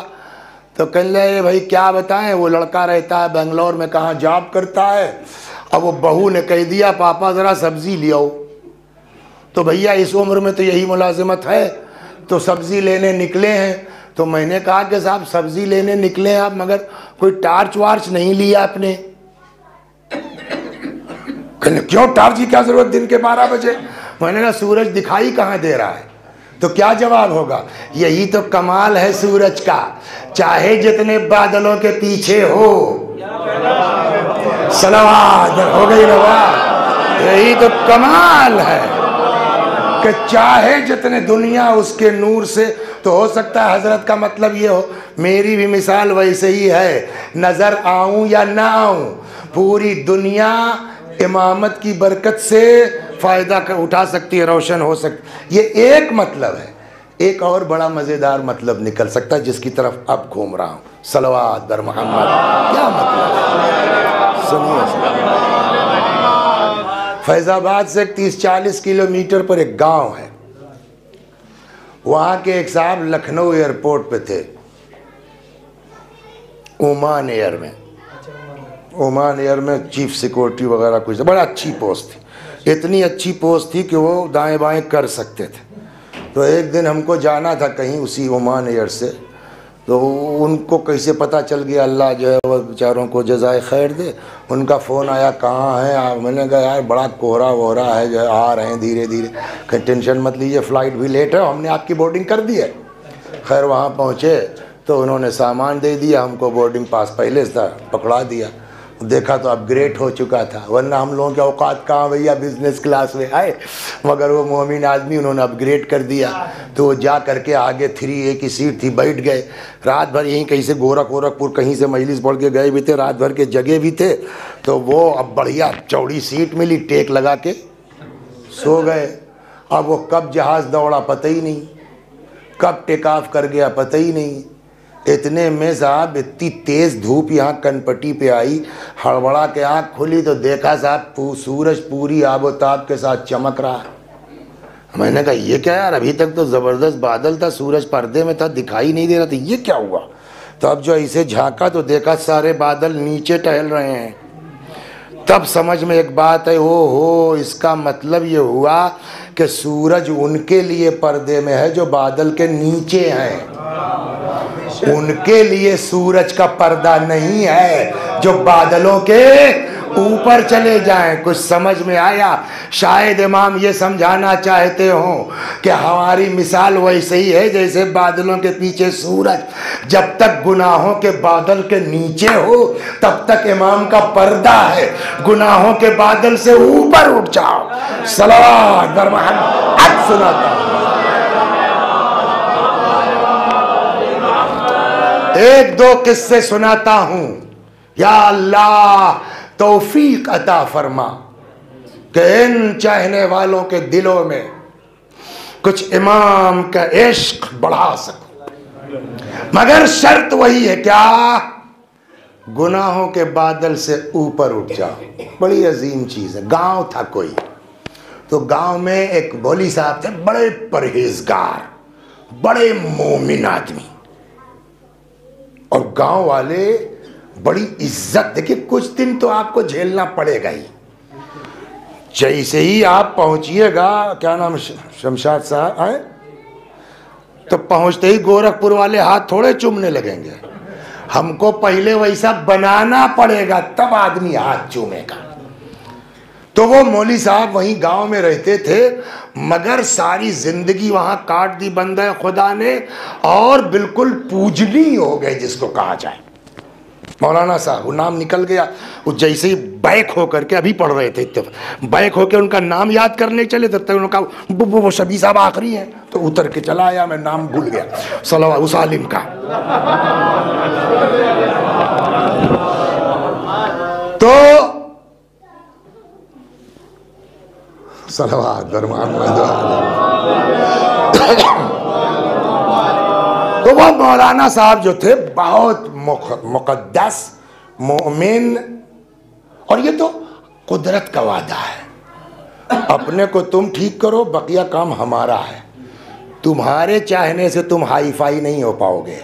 तो कहने लगे भाई क्या बताएं, वो लड़का रहता है बेंगलोर में, कहाँ जॉब करता है। अब वो बहू ने कह दिया पापा ज़रा सब्ज़ी ले आओ। तो भैया इस उम्र में तो यही मुलाजिमत है, तो सब्ज़ी लेने निकले हैं। तो मैंने कहा कि साहब सब्ज़ी लेने निकले हैं आप, मगर कोई टार्च वार्च नहीं लिया आपने? कहने क्यों टार्च की क्या ज़रूरत दिन के 12 बजे? मैंने कहा सूरज दिखाई कहाँ दे रहा है। तो क्या जवाब होगा? यही तो कमाल है सूरज का, चाहे जितने बादलों के पीछे हो। सलावत हो गई रवा। यही तो कमाल है कि चाहे जितने दुनिया उसके नूर से, तो हो सकता है हजरत का मतलब ये हो मेरी भी मिसाल वैसे ही है, नजर आऊं या ना आऊं, पूरी दुनिया इमामत की बरकत से फ़ायदा उठा सकती है, रोशन हो सकती। ये एक मतलब है। एक और बड़ा मज़ेदार मतलब निकल सकता है जिसकी तरफ अब घूम रहा हूँ। सलवात बर मोहम्मद। क्या मतलब है? सुनिए। फैज़ाबाद से 30-40 किलोमीटर पर एक गांव है, वहाँ के एक साहब लखनऊ एयरपोर्ट पे थे, ओमान एयर में। ओमान एयर में चीफ सिक्योरिटी वगैरह कुछ, बड़ा अच्छी पोस्ट थी। इतनी अच्छी पोस्ट थी कि वो दाएं बाएं कर सकते थे। तो एक दिन हमको जाना था कहीं उसी ओमान एयर से, तो उनको कैसे पता चल गया, अल्लाह जो है वो बेचारों को जज़ाए खैर दे। उनका फ़ोन आया, कहाँ हैं आप? मैंने कहा यार बड़ा कोहरा वोहरा है, जो आ रहे हैं धीरे धीरे, कहीं टेंशन मत लीजिए, फ़्लाइट भी लेट है, हमने आपकी बोर्डिंग कर दी है। खैर वहाँ पहुँचे तो उन्होंने सामान दे दिया हमको, बोर्डिंग पास पहले से था, पकड़ा दिया। देखा तो अपग्रेड हो चुका था, वरना हम लोगों के औकात कहाँ भैया, बिजनेस क्लास में आए। मगर वो मोमिन आदमी, उन्होंने अपग्रेड कर दिया। तो वो जा करके आगे 3A की सीट थी, बैठ गए। रात भर यहीं कहीं से गोरखपुर कहीं से मजलिस पढ़ के गए भी थे, रात भर के जगह भी थे। तो वो अब बढ़िया चौड़ी सीट मिली, टेक लगा के सो गए। अब वो कब जहाज़ दौड़ा पता ही नहीं, कब टेक ऑफ कर गया पता ही नहीं। इतने में साहब इतनी तेज़ धूप यहाँ कनपट्टी पे आई, हड़बड़ा के आँख खुली तो देखा साहब सूरज पूरी आबोताब के साथ चमक रहा। मैंने कहा ये क्या यार, अभी तक तो ज़बरदस्त बादल था, सूरज पर्दे में था, दिखाई नहीं दे रहा था, ये क्या हुआ? तो अब जो ऐसे झांका तो देखा सारे बादल नीचे टहल रहे हैं। तब समझ में एक बात है, ओ हो, इसका मतलब ये हुआ कि सूरज उनके लिए पर्दे में है जो बादल के नीचे हैं। उनके लिए सूरज का पर्दा नहीं है जो बादलों के ऊपर चले जाएं। कुछ समझ में आया? शायद इमाम ये समझाना चाहते हो कि हमारी मिसाल वैसे ही है जैसे बादलों के पीछे सूरज। जब तक गुनाहों के बादल के नीचे हो तब तक इमाम का पर्दा है, गुनाहों के बादल से ऊपर उठ जाओ। सलावत बर मोहम्मद। अब सुनाता हूं, एक दो किस्से सुनाता हूं। या अल्लाह तौफीक अता फरमा कि इन चाहने वालों के दिलों में कुछ इमाम का इश्क बढ़ा सको। मगर शर्त वही है, क्या? गुनाहों के बादल से ऊपर उठ जाओ। बड़ी अजीम चीज है। गांव था कोई, तो गांव में एक मौलवी साहब थे, बड़े परहेजगार, बड़े मोमिन आदमी, और गांव वाले बड़ी इज्जत। देखिए कुछ दिन तो आपको झेलना पड़ेगा ही। जैसे ही आप पहुंचिएगा, क्या नाम शमशाद साहब आए, तो पहुंचते ही गोरखपुर वाले हाथ थोड़े चूमने लगेंगे। हमको पहले वैसा बनाना पड़ेगा तब आदमी हाथ चूमेगा। तो वो मौलवी साहब वहीं गांव में रहते थे, मगर सारी जिंदगी वहां काट दी बंदे खुदा ने, और बिल्कुल पूजनीय हो गए जिसको कहा जाए। मौलाना साहब, वो नाम निकल गया। वो जैसे ही बैक होकर के, अभी पढ़ रहे थे, बैक होकर उनका नाम याद करने चले तब तक उनका वो शबी साहब आखिरी हैं, तो उतर के चला आया, मैं नाम भूल गया, सलवा उस आलिम का। तो सलवात दरमान। तो वो मौलाना साहब जो थे बहुत मुकद्दस मोमिन, और ये तो कुदरत का वादा है, अपने को तुम ठीक करो, बकिया काम हमारा है। तुम्हारे चाहने से तुम हाई फाई नहीं हो पाओगे।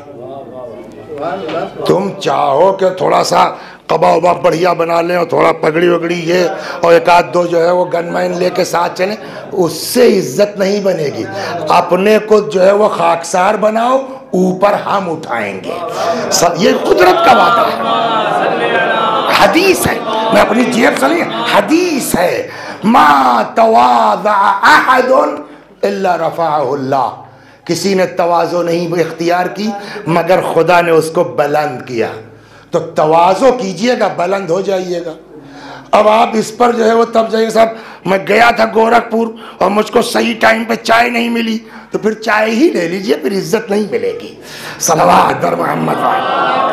तुम चाहो कि थोड़ा सा कबा उबा बढ़िया बना लें और थोड़ा पगड़ी वगड़ी ये और एक आध दो जो है वो गनमैन लेके साथ चलें, उससे इज्जत नहीं बनेगी। अपने को जो है वो खाकसार बनाओ, ऊपर हम उठाएंगे। ये कुदरत का वादा है, हदीस है, मैं अपनी जेब से नहीं, हदीस है। मा तवाज़ा अहदुन इल्ला रफ़अहुल्लाह, किसी ने तवाज़ो नहीं इख्तियार की मगर खुदा ने उसको बुलंद किया। तो तवाज़ो कीजिएगा, बुलंद हो जाइएगा। अब आप इस पर जो है वो तब जाइए, साहब मैं गया था गोरखपुर और मुझको सही टाइम पे चाय नहीं मिली, तो फिर चाय ही ले लीजिए, फिर इज्जत नहीं मिलेगी। सलवात बर मोहम्मद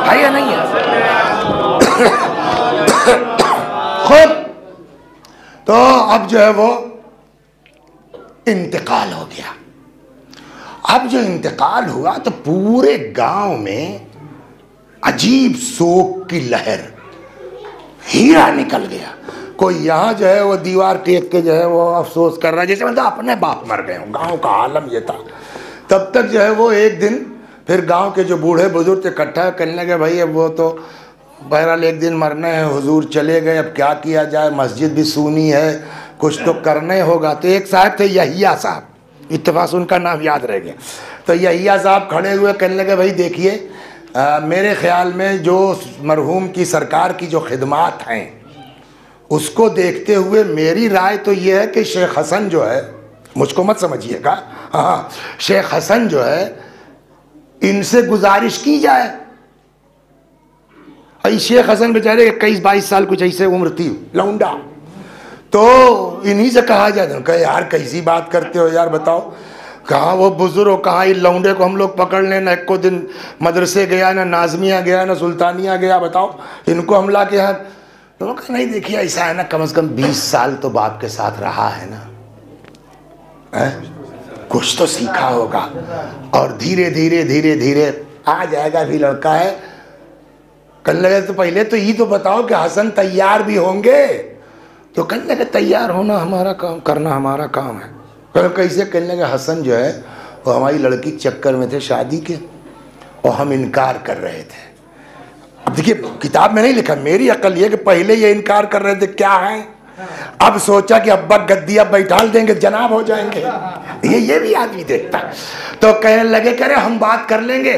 है या नहीं है? खुद तो अब जो है वो इंतकाल हो गया। अब जो इंतकाल हुआ तो पूरे गांव में अजीब शोक की लहर, हीरा निकल गया। कोई यहाँ जो है वो दीवार टेक के जो है वो अफसोस कर रहा है, जैसे मतलब अपने बाप मर गए हो। गांव का आलम ये था। तब तक जो है वो एक दिन फिर गांव के जो बूढ़े बुजुर्ग इकट्ठा करने लगे, भाई अब वो तो बहरहाल एक दिन मरना है, हुजूर चले गए, अब क्या किया जाए, मस्जिद भी सूनी है, कुछ तो करना ही होगा। तो एक साहब थे यहिया साहब, इत्तेफाक उनका नाम याद रह गया। तो यहिया साहब खड़े हुए कहने लगे, भाई देखिए मेरे ख्याल में जो मरहूम की सरकार की जो खिदमात हैं उसको देखते हुए मेरी राय तो ये है कि शेख हसन जो है, मुझको मत समझिएगा, हाँ, शेख हसन जो है इनसे गुजारिश की जाए। अरे शेख हसन बेचारे 21-22 साल कुछ ऐसे उम्र थी, लौंडा, तो इन्हीं से कहा जाए। कहे यार कैसी बात करते हो यार, बताओ कहाँ वो बुजुर्ग, कहाँ ये लौंडे को हम लोग पकड़ लें, ना एक को दिन मदरसे गया, ना नाजमिया गया, ना सुल्तानिया गया, बताओ इनको हम ला के यहाँ। तो कहा नहीं देखिए ऐसा है ना, कम से कम 20 साल तो बाप के साथ रहा है ना, कुछ तो सीखा होगा, और धीरे धीरे धीरे धीरे आ जाएगा। भी लड़का है, कहने लगे तो पहले तो ये तो बताओ कि हसन तैयार भी होंगे। तो कहने लगे तैयार होना हमारा काम, करना हमारा काम है। कैसे? कहने लगे हसन जो है वो हमारी लड़की के चक्कर में थे शादी के, और हम इनकार कर रहे थे। अब देखिए किताब में नहीं लिखा, मेरी अकल ये कि पहले ये इनकार कर रहे थे क्या है, अब सोचा कि अब्बा गद्दिया बैठाल देंगे, जनाब हो जाएंगे। ये भी आदमी देखता। तो कहने लगे करे हम बात कर लेंगे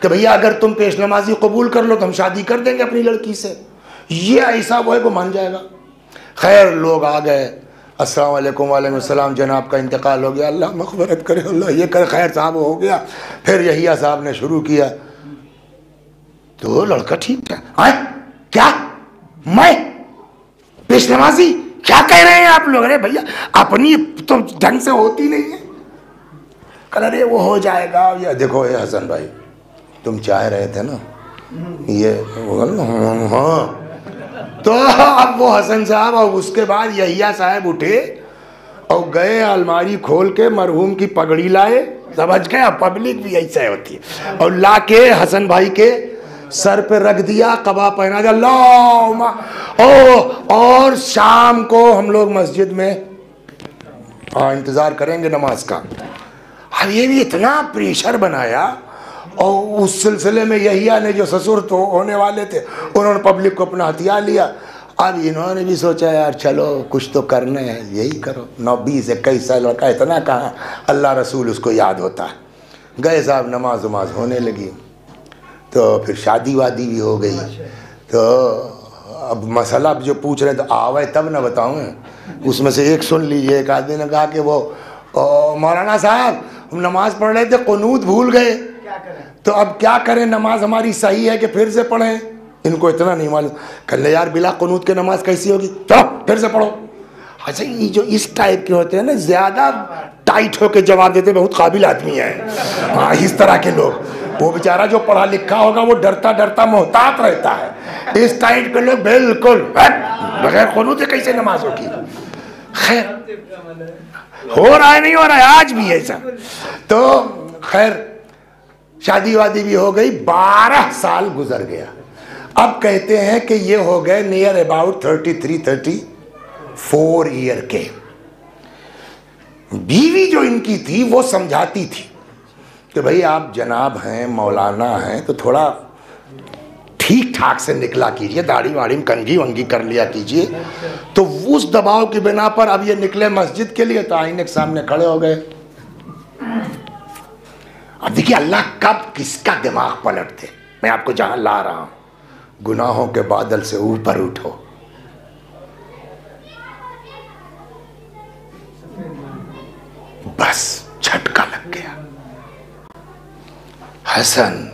कि भैया अगर तुम पेश नमाजी कबूल कर लो तो हम शादी कर देंगे अपनी लड़की से। ये ऐसा वो है को मान जाएगा। खैर लोग आ गए, अस्सलाम वालेकुम, वालेकुम सलाम, जनाब का इंतकाल हो गया, अल्लाह मग़फ़िरत करे, अल्लाह ये करे। खैर साहब हो गया। फिर यहिया साहब ने शुरू किया, तो लड़का ठीक था। आए क्या मैं पेश नमाजी, क्या कह रहे हैं आप लोग? अरे भैया अपनी तो ढंग से होती नहीं है। कल अरे वो हो जाएगा। या देखो ये हसन भाई तुम चाह रहे थे ना ये, हाँ। तो अब वो हसन साहब और उसके बाद यहिया साहब उठे और गए अलमारी खोल के मरहूम की पगड़ी लाए, समझ गए? पब्लिक भी ऐसा होती है। और ला के हसन भाई के सर पे रख दिया, कबा पहना दिया, अल्लाह। और शाम को हम लोग मस्जिद में इंतज़ार करेंगे नमाज का। अब ये भी इतना प्रेशर बनाया। और उस सिलसिले में यहिया ने जो ससुर तो होने वाले थे उन्होंने पब्लिक को अपना हथियार लिया। अब इन्होंने भी सोचा यार चलो कुछ तो करना है, यही करो। 19-21 साल का इतना कहाँ अल्लाह रसूल उसको याद होता है। गए साहब, नमाज वमाज होने लगी, तो फिर शादी वादी भी हो गई। तो अब मसला जो पूछ रहे तो आवे तब ना बताऊँ। उसमें से एक सुन लीजिए। एक आदमी ने कहा कि वो मौलाना साहब हम नमाज पढ़ रहे थे, कुनूत भूल गए, तो अब क्या करें? नमाज हमारी सही है कि फिर से पढ़ें? इनको इतना नहीं मालूम। कल यार बिला कुनूत के नमाज कैसी होगी, चलो फिर से पढ़ो। अच्छा ये जो इस टाइप के होते हैं ना, ज़्यादा टाइट होकर जवाब देते, बहुत काबिल आदमी है। हाँ इस तरह के लोग, वो बेचारा जो पढ़ा लिखा होगा वो डरता डरता मोहतात रहता है। इस टाइप के लोग बिल्कुल बगैर कुनूत से कैसे नमाज होगी। खैर हो रहा है, नहीं हो रहा है, आज भी ऐसा। तो खैर शादी वादी भी हो गई, 12 साल गुजर गया। अब कहते हैं कि ये हो गए नियर अबाउट 33-34 ईयर के। बीवी जो इनकी थी वो समझाती थी कि भाई आप जनाब हैं, मौलाना हैं, तो थोड़ा ठीक ठाक से निकला कीजिए, दाढ़ी वाड़ी में कंघी वंगी कर लिया कीजिए। तो उस दबाव की बिना पर अब ये निकले मस्जिद के लिए, तो आईने के सामने खड़े हो गए। अब देखिए अल्लाह कब किसका दिमाग पलटते। मैं आपको जहां ला रहा हूं, गुनाहों के बादल से ऊपर उठो। बस झटका लग गया। हसन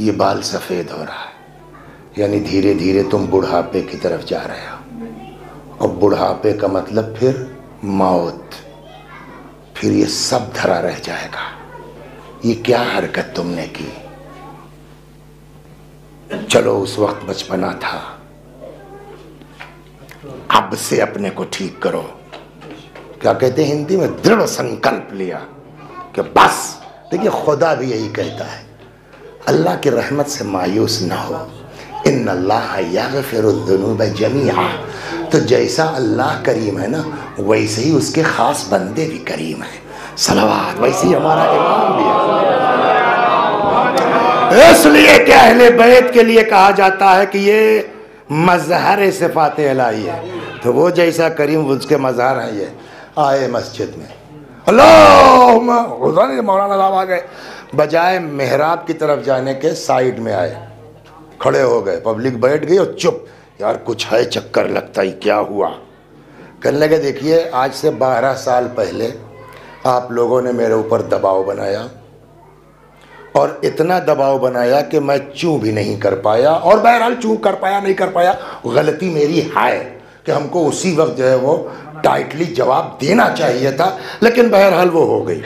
ये बाल सफेद हो रहा है, यानी धीरे धीरे तुम बुढ़ापे की तरफ जा रहे हो। और बुढ़ापे का मतलब फिर मौत, फिर ये सब धरा रह जाएगा। ये क्या हरकत तुमने की? चलो उस वक्त बचपना था, अब से अपने को ठीक करो। क्या कहते हैं हिंदी में, दृढ़ संकल्प लिया कि बस। देखिए खुदा भी यही कहता है, अल्लाह की रहमत से मायूस ना हो। इन्नल्लाह यग़फ़िरुज़्ज़ुनूब जमीआ। तो जैसा अल्लाह करीम है ना, वैसे ही उसके खास बंदे भी करीम हैं। सलावत, वैसे ही हमारा इमाम भी है। इसलिए कि अहले बैत के लिए कहा जाता है कि ये मज़हर सिफ़ात इलाही है। तो वो जैसा करीम उसके मज़हर हैं। ये आए मस्जिद में, अल्लाहुम्मा, मौलाना साहब आ गए, बजाय मेहराब की तरफ जाने के साइड में आए, खड़े हो गए। पब्लिक बैठ गई और चुप। यार कुछ है चक्कर, लगता ही क्या हुआ। कहने लगे देखिए आज से 12 साल पहले आप लोगों ने मेरे ऊपर दबाव बनाया, और इतना दबाव बनाया कि मैं चूँ भी नहीं कर पाया। और बहरहाल चूँ कर पाया नहीं कर पाया, गलती मेरी है कि हमको उसी वक्त जो है वो टाइटली जवाब देना चाहिए था, लेकिन बहरहाल वो हो गई।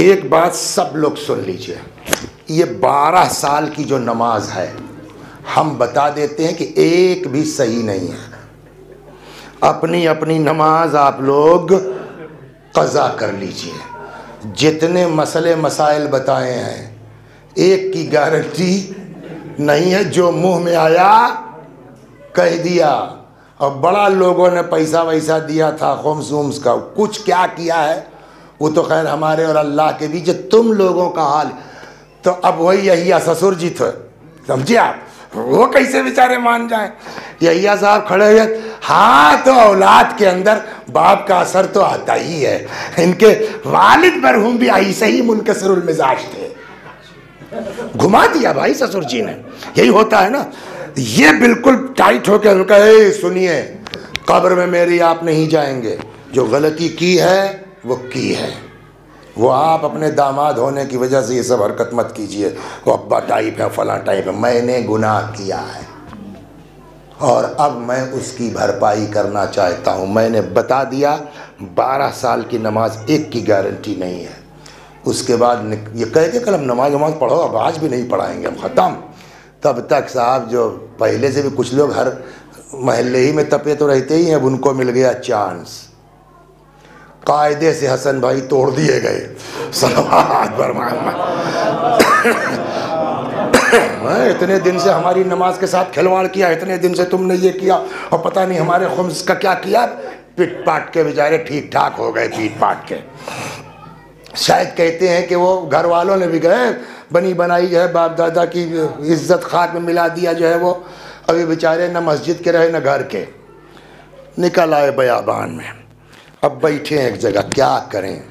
एक बात सब लोग सुन लीजिए, ये 12 साल की जो नमाज है, हम बता देते हैं कि एक भी सही नहीं है। अपनी अपनी नमाज आप लोग क़ज़ा कर लीजिए। जितने मसले मसाइल बताए हैं, एक की गारंटी नहीं है, जो मुंह में आया कह दिया। और बड़ा लोगों ने पैसा वैसा दिया था खुम्स वुम्स का, कुछ क्या किया है वो तो खैर हमारे और अल्लाह के बीच। तुम लोगों का हाल तो अब वही यहिया ससुर जी थे, समझिए आप, वो कैसे बेचारे मान जाएं। यहिया साहब खड़े हुए, हाँ तो औलाद के अंदर बाप का असर तो आता ही है। इनके वालिद मरहूम भी ऐसे ही मुनकसिरुल मिजाज थे। घुमा दिया भाई ससुर जी ने। यही होता है ना, ये बिल्कुल टाइट होकर उनका, सुनिए कब्र में मेरी आप नहीं जाएंगे, जो गलती की है वो की है, वो आप अपने दामाद होने की वजह से ये सब हरकत मत कीजिए, वो अब्बा टाइप है फला टाइप है। मैंने गुनाह किया है और अब मैं उसकी भरपाई करना चाहता हूँ। मैंने बता दिया 12 साल की नमाज एक की गारंटी नहीं है। उसके बाद ये कह के कल हम नमाज पढ़ो, अब आज भी नहीं पढ़ाएंगे हम, ख़त्म। तब तक साहब जो पहले से भी कुछ लोग हर महल्ले ही में तपे तो रहते ही हैं, अब उनको मिल गया चांस। कायदे से हसन भाई तोड़ दिए गए। सलावत पर इतने दिन से हमारी नमाज के साथ खिलवाड़ किया, इतने दिन से तुमने ये किया और पता नहीं हमारे खुम्स का क्या किया। पिट पाट के बेचारे ठीक ठाक हो गए, पीट पाट के। शायद कहते हैं कि वो घर वालों ने भी गए बनी बनाई जो है बाप दादा की इज्जत खाक में मिला दिया जो है, वो अभी बेचारे न मस्जिद के रहे न घर के, निकल आए बयाबान में। अब बैठे हैं एक जगह, क्या करें।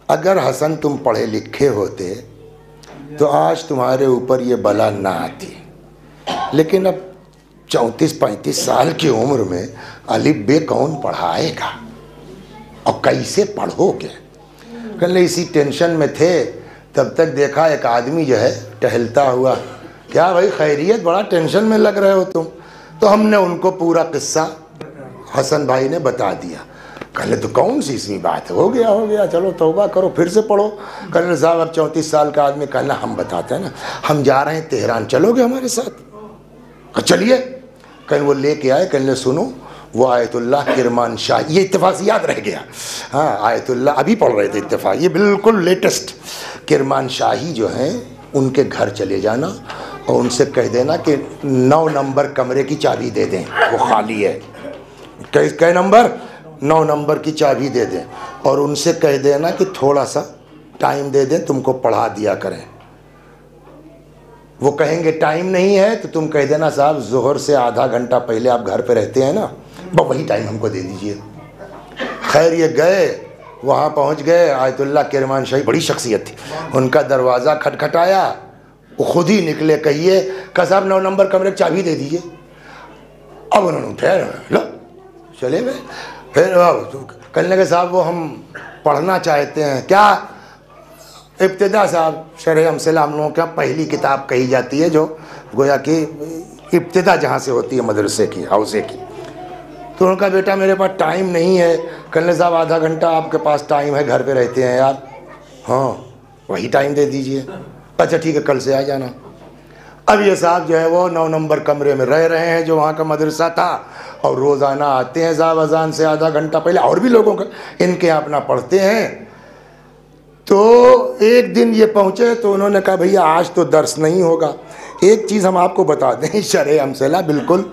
अगर हसन तुम पढ़े लिखे होते तो आज तुम्हारे ऊपर ये बला ना आती, लेकिन अब 34-35 साल की उम्र में अलिफ बे कौन पढ़ाएगा और कैसे पढ़ोगे। कल इसी टेंशन में थे, तब तक देखा एक आदमी जो है टहलता हुआ, क्या भाई खैरियत, बड़ा टेंशन में लग रहे हो तुम। तो हमने उनको पूरा किस्सा हसन भाई ने बता दिया। कहले तो कौन सी इसमें बात है, हो गया चलो तौबा करो फिर से पढ़ो। कहले साहब अब 34 साल का आदमी, कहना हम बताते हैं ना, हम जा रहे हैं तेहरान, चलोगे हमारे साथ। चलिए। कहीं वो लेके आए, कहने सुनो वो आयतुल्लाह किरमान शाह, ये इत्तेफाक से याद रह गया। हाँ आयतुल्लाह अभी पढ़ रहे थे इत्तेफाक, ये बिल्कुल लेटेस्ट। किरमान शाही जो हैं उनके घर चले जाना और उनसे कह देना कि 9 नंबर कमरे की चाबी दे दें, वो खाली है। कै नंबर? 9 नंबर की चाबी दे दें और उनसे कह देना कि थोड़ा सा टाइम दे दें, तुमको पढ़ा दिया करें। वो कहेंगे टाइम नहीं है तो तुम कह देना साहब जोहर से आधा घंटा पहले आप घर पे रहते हैं ना, बस वही टाइम हमको दे दीजिए। खैर ये गए, वहाँ पहुँच गए। आयतुल्लाह किरमान शाही बड़ी शख्सियत थी, उनका दरवाज़ा खटखटाया, वो खुद ही निकले, कहिए का साहब 9 नंबर कमरे की चाबी दे दीजिए। अब उन्होंने उठाया, लो चले गए। फिर कहने लगे साहब वो हम पढ़ना चाहते हैं। क्या? इब्तिदा साहब शरह अमसला हम लोगों का पहली किताब कही जाती है, जो गोया कि इब्तिदा जहाँ से होती है मदरसे की, हाउसे की। तो उनका बेटा मेरे पास टाइम नहीं है। कहने साहब आधा घंटा आपके पास टाइम है, घर पे रहते हैं यार। हाँ वही टाइम दे दीजिए। अच्छा ठीक है, कल से आ जाना। अब ये साहब जो है वो 9 नंबर कमरे में रह रहे हैं जो वहाँ का मदरसा था, और रोज़ाना आते हैं साहब अजान से आधा घंटा पहले, और भी लोगों का इनके यहाँ अपना पढ़ते हैं। तो एक दिन ये पहुँचे तो उन्होंने कहा भैया आज तो दर्स नहीं होगा। एक चीज़ हम आपको बता दें, शरह अमसला बिल्कुल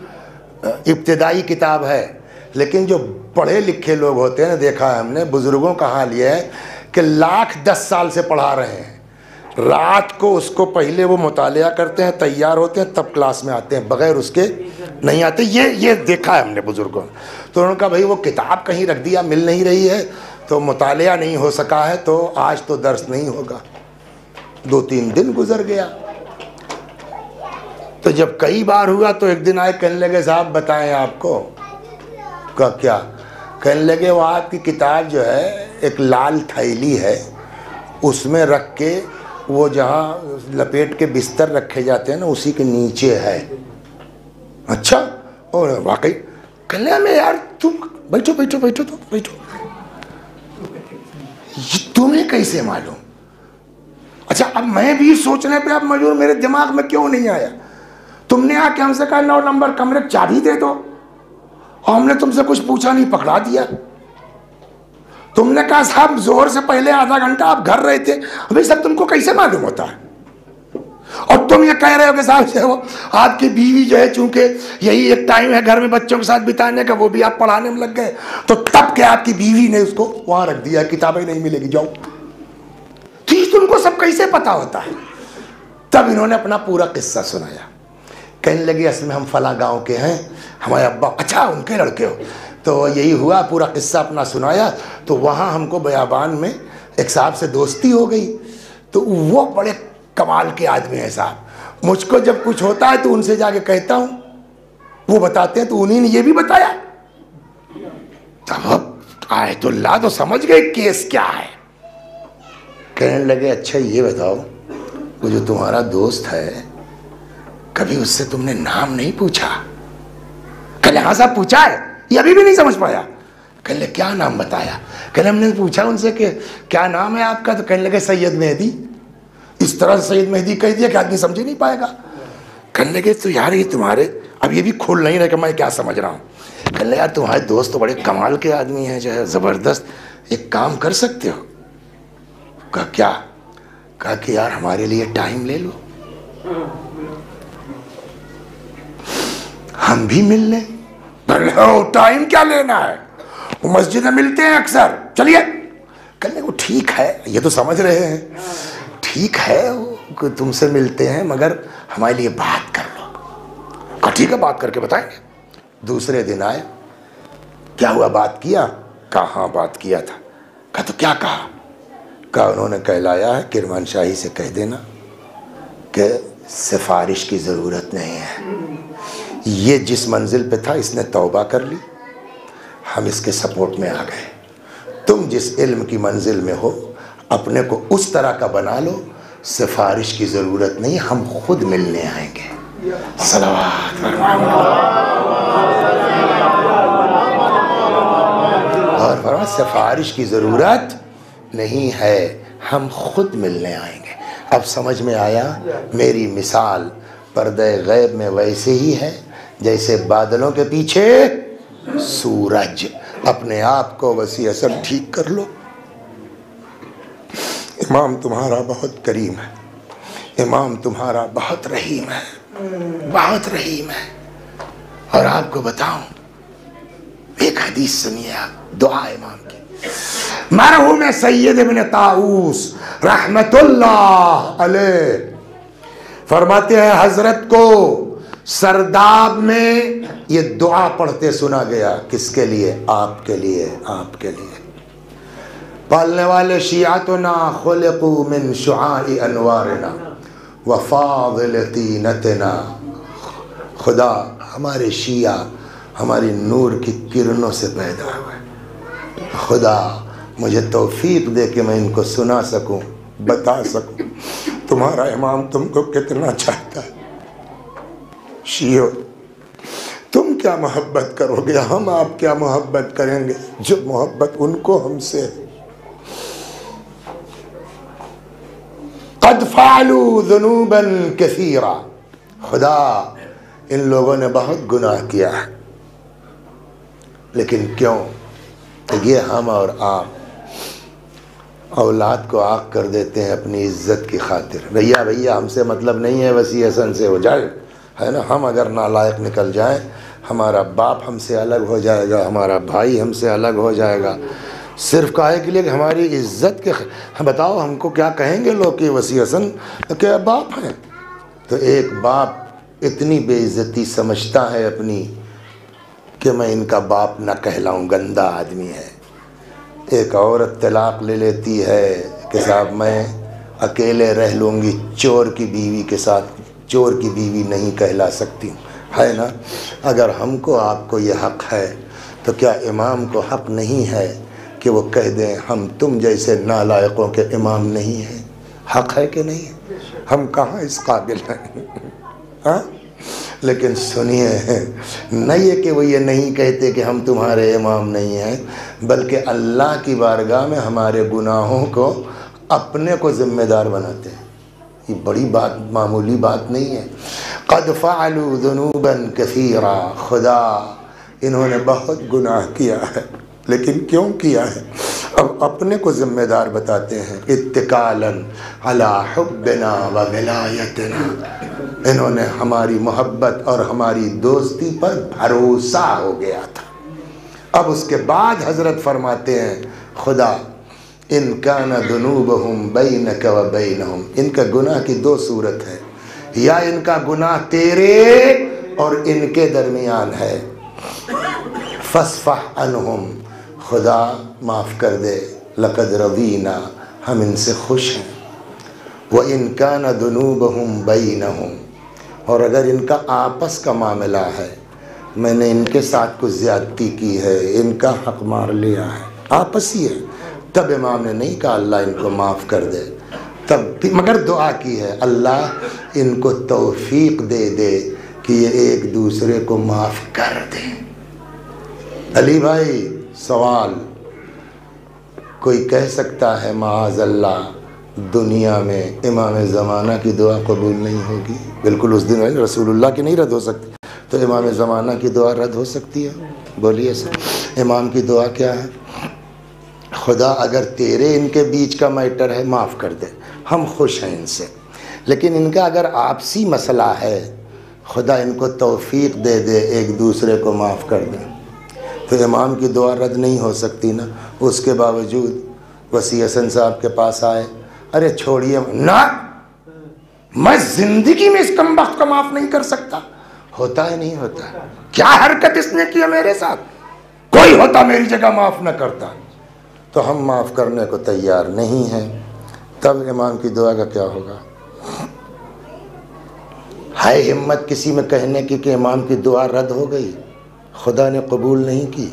इब्तिदाई किताब है, लेकिन जो पढ़े लिखे लोग होते हैं ना, देखा है हमने, बुज़ुर्गों का हाल ये है कि लाख 10 साल से पढ़ा रहे हैं। रात को उसको पहले वो मुतालिया करते हैं, तैयार होते हैं, तब क्लास में आते हैं, बगैर उसके नहीं आते। ये देखा है हमने बुज़ुर्गों। तो उन्होंने कहा भाई वो किताब कहीं रख दिया, मिल नहीं रही है, तो मुतालिया नहीं हो सका है, तो आज तो दर्स नहीं होगा। 2-3 दिन गुजर गया। तो जब कई बार हुआ तो एक दिन आए, कहने लगे साहब बताएं आपको। का क्या? कहने लगे वो आपकी किताब जो है एक लाल थैली है, उसमें रख के वो जहाँ लपेट के बिस्तर रखे जाते हैं ना, उसी के नीचे है। अच्छा, और वाकई कहने में यार तुम बैठो बैठो बैठो तो बैठो, तुम्हें कैसे मालूम? अच्छा अब मैं भी सोचने पे अब मजबूर, मेरे दिमाग में क्यों नहीं आया? तुमने आके हमसे कहा 9 नंबर कमरे की चाबी दे दो, और हमने तुमसे कुछ पूछा नहीं, पकड़ा दिया। तुमने कहा साहब जोर से पहले आधा घंटा आप घर रहे थे, अभी सब तुमको कैसे मालूम होता है? और तुम ये कह रहे हो कि साहब जो वो आपकी बीवी जो है, चूंकि यही एक टाइम है घर में बच्चों के साथ बिताने का, वो भी आप पढ़ाने में लग गए, तो तब क्या आपकी बीवी ने उसको वहां रख दिया, किताबें नहीं मिलेगी जाओ। तो तुमको सब कैसे पता होता है? तब इन्होंने अपना पूरा किस्सा सुनाया। कहने लगे असल में हम फला गाँव के हैं, हमारे अब्बा। अच्छा उनके लड़के हो? तो यही हुआ, पूरा किस्सा अपना सुनाया। तो वहाँ हमको बयाबान में एक साहब से दोस्ती हो गई, तो वो बड़े कमाल के आदमी हैं साहब। मुझको जब कुछ होता है तो उनसे जाके कहता हूँ, वो बताते हैं तो उन्हीं ने ये भी बताया। तब आयतुल्लाह तो समझ गए केस क्या है। कहने लगे अच्छा ये बताओ, वो जो तुम्हारा दोस्त है कभी उससे तुमने नाम नहीं पूछा? कहले हाँ साहब पूछा है, ये अभी भी नहीं समझ पाया। कहले क्या नाम बताया? कहले हमने पूछा उनसे कि क्या नाम है आपका, तो कहने लगे सैयद मेहदी। इस तरह से सैयद मेहदी कह दिया कि आदमी समझ ही नहीं पाएगा। कहने लगे तो यार ये तुम्हारे, अब ये भी खोल नहीं रहे कि मैं क्या समझ रहा हूँ। कहने यार तुम्हारे दोस्त तो बड़े कमाल के आदमी हैं, जो है ज़बरदस्त, एक काम कर सकते हो? कहा क्या? कहा कि यार हमारे लिए टाइम ले लो, हम भी मिल लें। टाइम क्या लेना है, वो मस्जिद में मिलते हैं अक्सर, चलिए। कहने को ठीक है, ये तो समझ रहे हैं, ठीक है वो तुमसे मिलते हैं मगर हमारे लिए बात कर लो। कहा ठीक है बात करके बताएंगे। दूसरे दिन आए, क्या हुआ बात किया? कहा हाँ बात किया था। कहा तो क्या कहा? कहा उन्होंने कहलाया है किरमान शाही से कह देना कि सिफारिश की ज़रूरत नहीं है, ये जिस मंजिल पे था इसने तौबा कर ली, हम इसके सपोर्ट में आ गए। तुम जिस इल्म की मंजिल में हो अपने को उस तरह का बना लो, सिफारिश की ज़रूरत नहीं, हम खुद मिलने आएंगे। सलावत और फरमा सिफारिश की ज़रूरत नहीं है, हम खुद मिलने आएंगे। अब समझ में आया मेरी मिसाल पर्दे गैब में वैसे ही है जैसे बादलों के पीछे सूरज। अपने आप को वसी असल ठीक कर लो। इमाम तुम्हारा बहुत करीम है, इमाम तुम्हारा बहुत रहीम है, बहुत रहीम है। और आपको बताऊं, एक हदीस सुनिए आप, दुआ इमाम की। मरहूम सैयद इब्न ताऊस रहमतुल्लाह अलैह फरमाते हैं हजरत को सरदाब में ये दुआ पढ़ते सुना गया। किसके लिए? आपके लिए, आपके लिए। पालने वाले शियातुना खुलिकू मिन शुआई अनवारिना व फादिल तीनतना। खुदा हमारे शिया हमारी नूर की किरणों से पैदा हुए। खुदा मुझे तौफीक दे कि मैं इनको सुना सकूं, बता सकूं तुम्हारा इमाम तुमको कितना चाहता है। शियो तुम क्या मोहब्बत करोगे, हम आप क्या मोहब्बत करेंगे जो मोहब्बत उनको हमसे है। क़द फ़अलू ज़ुनूबन कसीरा। खुदा इन लोगों ने बहुत गुनाह किया है, लेकिन क्यों? तो ये हम और आप औलाद को आग कर देते हैं अपनी इज्जत की खातिर। भैया भैया हमसे मतलब नहीं है, वसी हसन से हो जाए, है ना। हम अगर नालायक निकल जाएं, हमारा बाप हमसे अलग हो जाएगा, हमारा भाई हमसे अलग हो जाएगा, सिर्फ काहे के लिए कि हमारी इज्जत के। बताओ हमको क्या कहेंगे लोग कि वसी हसन क्या बाप हैं? तो एक बाप इतनी बेइज्जती समझता है अपनी कि मैं इनका बाप न कहलाऊं, गंदा आदमी है। एक औरत तलाक ले लेती है कि साहब मैं अकेले रह लूँगी, चोर की बीवी के साथ, चोर की बीवी नहीं कहला सकती, है ना। अगर हमको आपको ये हक़ है तो क्या इमाम को हक़ नहीं है कि वो कह दें हम तुम जैसे नालायकों के इमाम नहीं हैं? हक़ है कि नहीं? हम कहाँ इस काबिल हैं? हाँ, लेकिन सुनिए, न ये कि वो ये नहीं कहते कि हम तुम्हारे इमाम नहीं हैं, बल्कि अल्लाह की बारगाह में हमारे गुनाहों को अपने को ज़िम्मेदार बनाते हैं। ये बड़ी बात, मामूली बात नहीं है। क़द फ़अलू ज़ुनूबन कसीरा। खुदा इन्होंने बहुत गुनाह किया है, लेकिन क्यों किया है? अब अपने को ज़िम्मेदार बताते हैं। इत्तिकालन अला हुब्बिना व विलायतना। इन्होंने हमारी मोहब्बत और हमारी दोस्ती पर भरोसा हो गया था। अब उसके बाद हज़रत फरमाते हैं खुदा इन कान दुनूबहुम बैनक व बैनहुम। इनका गुनाह की दो सूरत है, या इनका गुनाह तेरे और इनके दरमियान है, फस्फह अनहुम, खुदा माफ़ कर दे, लक़द रवीना, हम इनसे खुश हैं। व इनकान दुनूबहुम बैनहुम, और अगर इनका आपस का मामला है, मैंने इनके साथ कुछ ज़्यादती की है, इनका हक़ मार लिया है, आपसी है, तब इमाम ने नहीं कहा अल्लाह इनको माफ़ कर दे, तब मगर दुआ की है अल्लाह इनको तौफीक दे दे कि ये एक दूसरे को माफ़ कर दें। अली भाई सवाल, कोई कह सकता है माअज़ल्लाह दुनिया में इमाम ज़माना की दुआ कबूल नहीं होगी? बिल्कुल उस दिन रसूलुल्लाह की नहीं रद्द हो सकती, तो इमाम ज़माना की दुआ रद्द हो सकती है? बोलिए सर, इमाम की दुआ क्या है? खुदा अगर तेरे इनके बीच का मैटर है माफ़ कर दे, हम खुश हैं इनसे, लेकिन इनका अगर आपसी मसला है, खुदा इनको तौफीक दे दे एक दूसरे को माफ़ कर दे, तो इमाम की दुआ रद्द नहीं हो सकती ना। उसके बावजूद वसी हसन साहब के पास आए, अरे छोड़िए ना, मैं ज़िंदगी में इस कमबख्त को माफ़ नहीं कर सकता। होता है नहीं होता? क्या हरकत इसने की मेरे साथ, कोई होता मेरी जगह माफ़ न करता। तो हम माफ़ करने को तैयार नहीं हैं, तब इमाम की दुआ का क्या होगा? है हिम्मत किसी में कहने की कि इमाम की दुआ रद्द हो गई, खुदा ने कबूल नहीं की,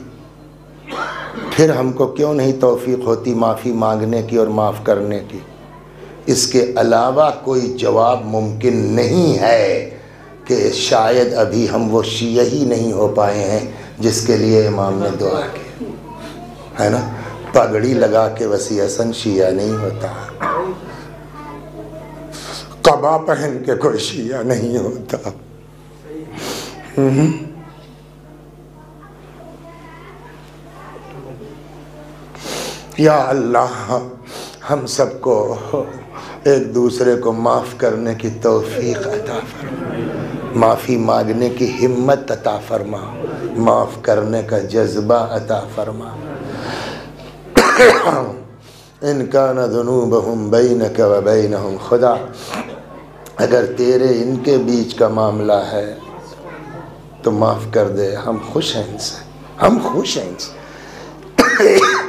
फिर हमको क्यों नहीं तौफीक होती माफ़ी मांगने की और माफ़ करने की? इसके अलावा कोई जवाब मुमकिन नहीं है कि शायद अभी हम वो शिया ही नहीं हो पाए हैं जिसके लिए इमाम ने दुआ की, है ना। पगड़ी लगा के वसी हसन शिया नहीं होता, कबा पहन के कोई शिया नहीं होता। या अल्लाह हम सबको एक दूसरे को माफ़ करने की तौफीक अता फरमा, माफ़ी मांगने की हिम्मत अता फरमा, माफ़ करने का जज्बा अता फरमा। इनकान दुनूबहुम बैनक व बैनहुम, खुदा अगर तेरे इनके बीच का मामला है तो माफ़ कर दे, हम खुश हैं इनसे, हम खुश हैं इनसे।